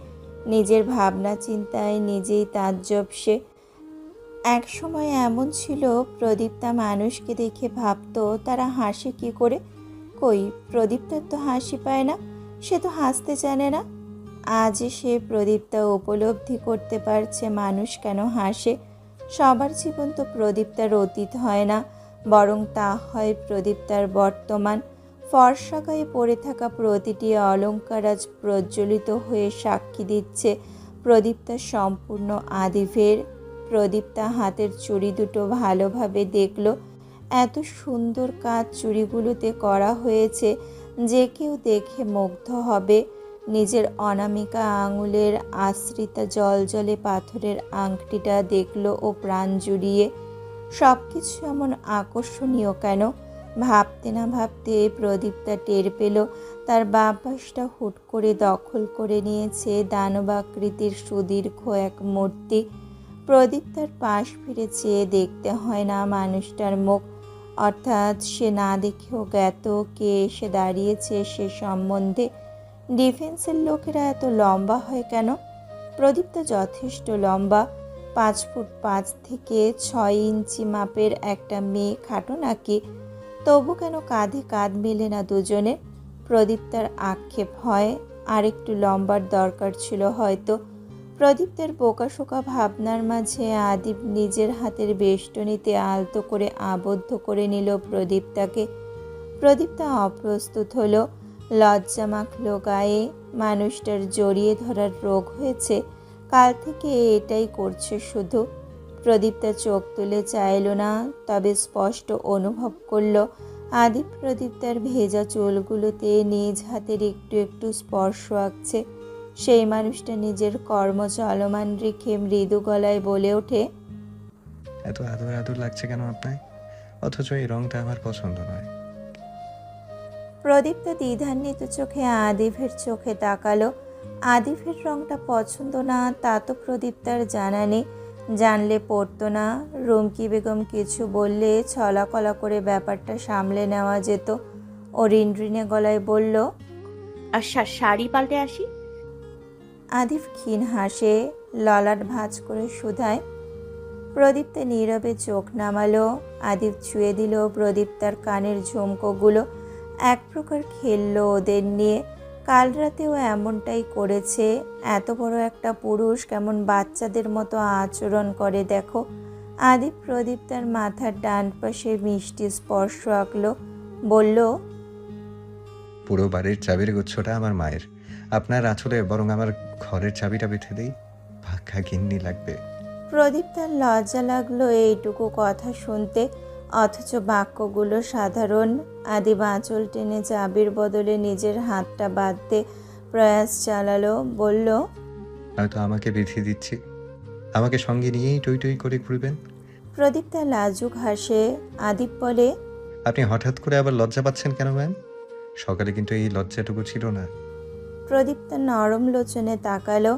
নিজের ভাবনা চিন্তায় নিজেই তাজ্জব সে। এক সময় এমন ছিল, প্রদীপ্তা মানুষকে দেখে ভাবতো তারা হাসে কি করে। কই, প্রদীপ্তার তো হাসি পায় না, সে তো হাসতে জানে না। আজ সে প্রদীপ্তা উপলব্ধি করতে পারছে মানুষ কেন হাসে। সবার জীবন তো প্রদীপ্তার অতীত হয় না, বরং তা হয় প্রদীপ্তার বর্তমান। ফর্সা গায়ে পড়ে থাকা প্রতিটি অলঙ্কার আজ প্রজ্বলিত হয়ে সাক্ষী দিচ্ছে প্রদীপ্তার সম্পূর্ণ আদিভের। প্রদীপ্তা হাতের চুড়ি দুটো ভালোভাবে দেখল। এত সুন্দর কাজ চুড়িগুলোতে করা হয়েছে যে কেউ দেখে মুগ্ধ হবে। নিজের অনামিকা আঙুলের আশ্রিতা জলজলে পাথরের আংটিটা দেখল ও প্রাণ জুড়িয়ে। সব কিছু এমন আকর্ষণীয় কেন? ভাবতে না ভাবতে প্রদীপ্তা টের পেল তার বাঁ পাশটা হুট করে দখল করে নিয়েছে দানবাকৃতির সুদীর্ঘ এক মূর্তি। প্রদীপ্তার পাশ ফিরে চেয়ে দেখতে হয় না মানুষটার মুখ, অর্থাৎ সে না দেখেও জ্ঞাত কে এসে দাঁড়িয়েছে সে সম্বন্ধে। ডিফেন্সের লোকেরা এত লম্বা হয় কেন? প্রদীপ্তা যথেষ্ট লম্বা, 5 ফুট 5 থেকে 6 ইঞ্চি মাপের একটা মেয়ে খাটো নাকি? তবু কেন কাঁধে কাঁধ মেলে না দুজনে? প্রদীপ্তার আক্ষেপ হয় আরেকটু লম্বার দরকার ছিল হয়তো। প্রদীপ্তের বোকাশোকা ভাবনার মাঝে আদিব নিজের হাতের বেষ্টনীতে আলতো করে আবদ্ধ করে নিল প্রদীপ্তাকে। প্রদীপ্তা অপ্রস্তুত হলো, লজ্জা মাখল গায়ে। মানুষটার জড়িয়ে ধরার রোগ হয়েছে, কাল থেকে এটাই করছে শুধু। প্রদীপ্তা চোখ তুলে চাইল না, তবে স্পষ্ট অনুভব করল আদিব প্রদীপ্তার ভেজা চুলগুলোতে নিজ হাতের একটু একটু স্পর্শ আঁকছে। সেই মানুষটা নিজের কর্ম চলমান রেখে মৃদু গলায় বলে ওঠে, এত আদর আদর লাগছে কেন আপনার? অথচ এই রংটা আমার পছন্দ নয়। প্রদীপ্তা দ্বিধান্বিত চোখে আদিফের চোখে তাকালো। আদিফের রংটা পছন্দ না তা তো প্রদীপ্তার জানা নেই, জানলে পড়তো না। রুমকি বেগম কিছু বললে ছলাকলা করে ব্যাপারটা সামলে নেওয়া যেত। ও রিনরিনে গলায় বলল, আচ্ছা, শাড়ি পাল্টে আসি। আদিফ ক্ষীণ হাসে, ললাট ভাঁজ করে শুধায়। প্রদীপ্তা নীরবে চোখ নামালো। আদিফ ছুঁয়ে দিল প্রদীপ্তার কানের ঝুমকোগুলো। এক প্রকার খেললো ওদের নিয়ে। কাল রাতেও এমনটাই করেছে। এত বড় একটা পুরুষ কেমন বাচ্চাদের মতো আচরণ করে দেখো। আদিপ প্রদীপ্তার মাথার ডান পাশে মিষ্টি স্পর্শ আঁকলো, বলল, পুরো বাড়ির চাবির গুচ্ছটা আমার মায়ের। আপনার আঁচলে বরং আমার ঘরের চাবিটা বেঁধে দেই, ভাগ্যা গিন্নি লাগবে। প্রদীপ্তার লজ্জা লাগলো এইটুকু কথা শুনতে, অথচ বাক্যগুলো সাধারণ। আদিব আঁচল টেনে চাবির বদলে নিজের হাতটা বাঁধতে প্রয়াস চালালো, বলল, হয়তো আমাকে বিধি দিচ্ছি, আমাকে সঙ্গে নিয়েই টই টই করে ঘুরবেন? প্রদীপ্তা লাজুক হাসে। আদিপ বলে, আপনি হঠাৎ করে আবার লজ্জা পাচ্ছেন কেন ম্যাম? সকালে কিন্তু এই লজ্জাটুকু ছিল না। প্রদীপ্তা নরম লোচনে তাকালো,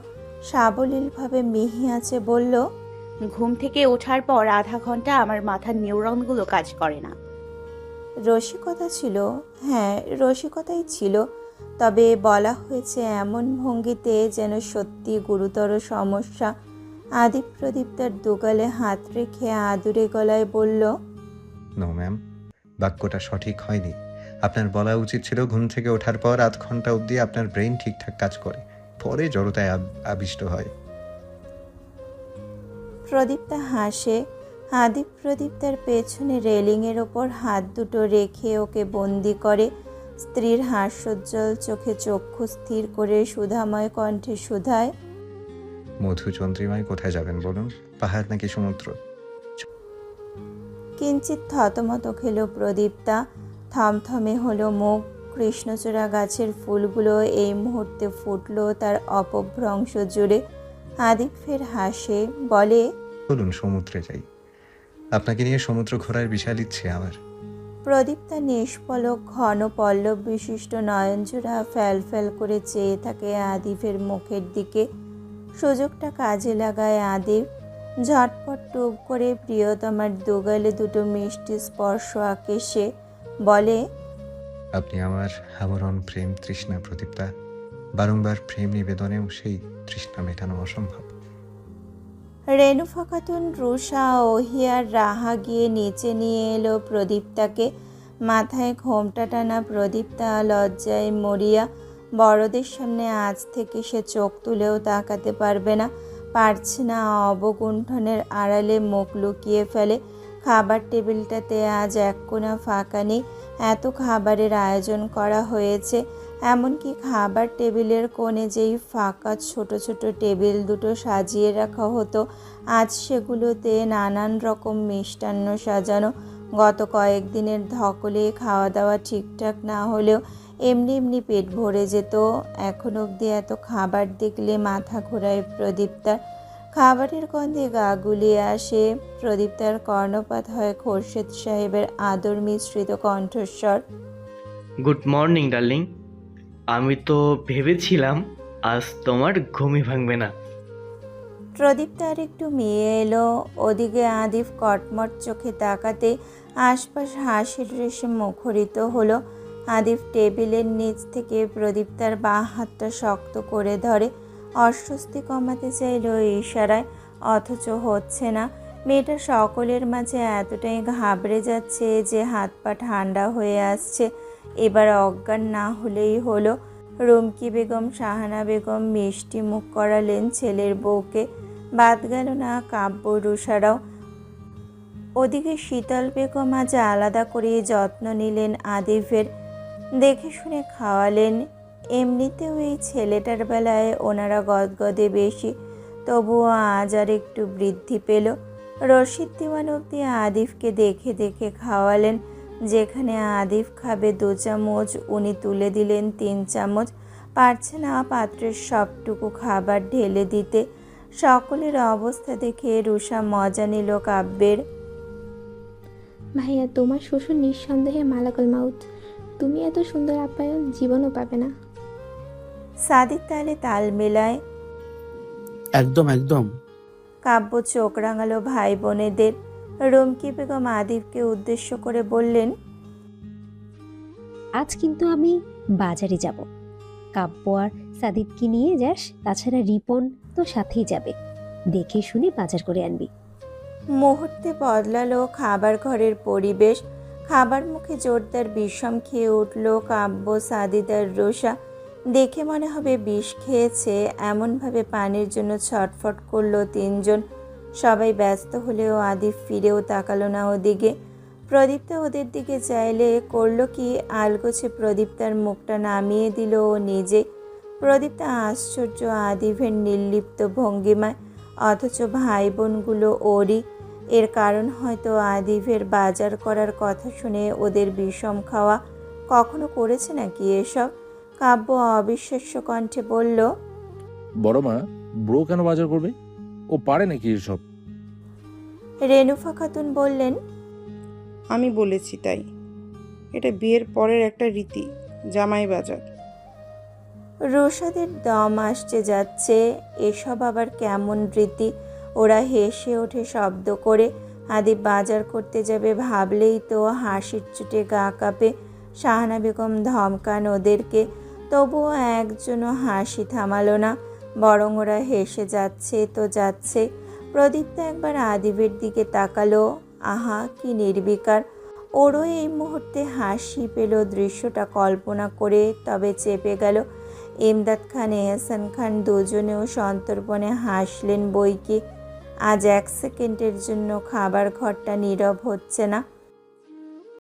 সাবলীলভাবে মিহি আছে বলল, ঘুম থেকে ওঠার পর আধা ঘন্টা আমার মাথার নিউরনগুলো কাজ করে না। রসিকতা ছিল। হ্যাঁ, রসিকতাই ছিল, তবে বলা হয়েছে এমন ভঙ্গিতে যেন সত্যি গুরুতর সমস্যা। আদিপ প্রদীপ্তার দুগালে হাত রেখে আদুরে গলায় বলল, নো ম্যাম, বাক্যটা সঠিক হয়নি। আপনার বলা উচিত ছিল ঘুম থেকে ওঠার পর আধ ঘন্টা অবধি আপনার ব্রেন ঠিকঠাক কাজ করে, পরে জড়তায় আবিষ্ট হয়। প্রদীপ্তা হাসে। আদিপ প্রদীপ্তার পেছনে রেলিংয়ের ওপর হাত দুটো রেখে ওকে বন্দি করে। স্ত্রীর হাস্যোজ্জ্বল চোখে চক্ষু স্থির করে সুধাময় কণ্ঠে শুধায়, মধুচন্দ্রিমায় কোথায় যাবেন বলুন? পাহাড় নাকি সমুদ্র? কিঞ্চিত থতমত খেল প্রদীপ্তা। থমথমে হলো মুখ। কৃষ্ণচূড়া গাছের ফুলগুলো এই মুহূর্তে ফুটলো তার অপভ্রংশ জুড়ে। আদিপ ফের হাসে, বলে, বলুন সমুদ্রে যাই। আপনাকে নিয়ে সমুদ্র ঘোরার বিশাল ইচ্ছে আমার। প্রদীপ্তা নিষ্পলক ঘন পল্লব বিশিষ্ট নয়নজোড়া ফ্যাল ফ্যাল করে চেয়ে থাকে আদিফের মুখের দিকে। সুযোগটা কাজে লাগায় আদিফ। ঝটপট টুপ করে প্রিয়তমার দুগালে দুটো মিষ্টি স্পর্শ আঁকে সে। বলে, আপনি আমার আমরণ প্রেম তৃষ্ণা প্রদীপ্তা। বারংবার প্রেম নিবেদনেও সেই তৃষ্ণা মেটানো অসম্ভব। রেনুফা খাতুন, রুষা, ওহিয়ার, রাহা গিয়ে নিচে নিয়ে এলো প্রদীপ্তাকে। মাথায় ঘোমটা টানা প্রদীপ্তা লজ্জায় মরিয়া। বড়দের সামনে আজ থেকে সে চোখ তুলেও তাকাতে পারবে না, পারছে না। অবগুণ্ঠনের আড়ালে মুখ লুকিয়ে ফেলে। খাবার টেবিলটাতে আজ এক কোণা ফাঁকা নেই। এত খাবারের আয়োজন করা হয়েছে, এমনকি খাবার টেবিলের কোণে যেই ফাঁকা ছোট ছোট টেবিল দুটো সাজিয়ে রাখা হতো, আজ সেগুলোতে নানান রকম মিষ্টান্ন সাজানো। গত কয়েকদিনের ধকলে খাওয়া দাওয়া ঠিকঠাক না হলেও এমনি এমনি পেট ভরে যেত। এখন অবধি এত খাবার দেখলে মাথা ঘোরায় প্রদীপ্তার। খাবারের গন্ধে গা গুলিয়ে আসে। প্রদীপ্তার কর্ণপাত হয় খোরশেদ সাহেবের আদর মিশ্রিত কণ্ঠস্বর। Good morning darling. আমি তো ভেবেছিলাম আজ তোমার ঘুমই ভাঙবে না। প্রদীপ্তা আর একটু মেয়ে এলো। ওদিকে আদিফ কটমট চোখে তাকাতে আশপাশ হাসির রেশে মুখরিত হলো। আদিফ টেবিলের নিচ থেকে প্রদীপ্তার বাঁ হাতটা শক্ত করে ধরে। অস্বস্তি কমাতে চাইল ইশারায়, অথচ হচ্ছে না। মেয়েটা সকলের মাঝে এতটাই ঘাবড়ে যাচ্ছে যে হাত পা ঠান্ডা হয়ে আসছে। এবার অজ্ঞান না হলেই হলো। রুমকি বেগম, শাহানা বেগম মিষ্টি মুখ করালেন ছেলের বউকে। বাদ গেল না কাব্য, রুষারাও। ওদিকে শীতল বেগম আজ আলাদা করে যত্ন নিলেন আদিফের, দেখে শুনে খাওয়ালেন। এমনিতেও এই ছেলেটার বেলায় ওনারা গদগদে বেশি, তবুও আজ আর একটু বৃদ্ধি পেল। রশিদ দিওয়ান অব্দি আদিফকে দেখে দেখে খাওয়ালেন। যেখানে আদিফ খাবে 2 চামচ, উনি তুলে দিলেন 3 চামচ। পারছে না পাত্রের সবটুকু খাবার ঢেলে দিতে। সকলের অবস্থা দেখে রুষা মজা নিল কাব্যের। ভাইয়া, তোমার শ্বশুর নিঃসন্দেহে মালাকুল মাউত। তুমি এত সুন্দর আপ্যায়ন জীবনও পাবে না। সাদিক তালে তাল মেলায়। একদম একদম। কাব্য চোখ রাঙালো ভাই বোনেদের। রুমকি বেগম আদিফকে উদ্দেশ্য করে বললেন, আজ কিন্তু আমি বাজারে যাব। কাব্য আর সাদিবকে নিয়ে যাস, তাছাড়া রিপন তো সাথেই যাবে। দেখে শুনে বাজার করে আনবি। মুহূর্তে বদলালো খাবার ঘরের পরিবেশ। খাবার মুখে জোরদার বিষম খেয়ে উঠল কাব্য, সাদিদার, রোষা। দেখে মনে হবে বিষ খেয়েছে, এমনভাবে পানির জন্য ছটফট করলো 3 জন। সবাই ব্যস্ত হলেও আদিফ ফিরেও তাকালো না ওদিকে। প্রদীপ্তা ওদের দিকে চাইলে করলো কি, আলগোছে প্রদীপ্তার মুখটা নামিয়ে দিল ও নিজে। প্রদীপ্তা আশ্চর্য আদিফের নির্লিপ্ত ভঙ্গিমায়, অথচ ভাই বোনগুলো ওরই। এর কারণ হয়তো আদিফের বাজার করার কথা শুনে ওদের বিষম খাওয়া। কখনো করেছে নাকি এসব? কাব্য অবিশ্বাস্য কণ্ঠে বলল, বড় মা, ব্রো কেন বাজার করবে? ও পারে নাকি এসব? রেনুফা খাতুন বললেন, আমি বলেছি তাই। এটা বিয়ের পরের একটা রীতি, জামাই বাজার। রোশাদের দম আসছে যাচ্ছে, এসব আবার কেমন রীতি? ওরা হেসে ওঠে শব্দ করে। আদি বাজার করতে যাবে ভাবলেই তো হাসির চুটে গা কাঁপে। শাহানা বেগম ধমকান ওদেরকে, তবুও একজনও হাসি থামালো না, বরং ওরা হেসে যাচ্ছে তো যাচ্ছে। প্রদীপ্ত একবার আদিবের দিকে তাকালো, আহা কি নির্বিকার! ওরও এই মুহূর্তে হাসি পেল দৃশ্যটা কল্পনা করে, তবে চেপে গেল। ইমদাদ খান, এহসান খান দুজনেও সন্তর্পণে হাসলেন বইকি। আজ 1 সেকেন্ডের জন্য খাবার ঘরটা নীরব হচ্ছে না।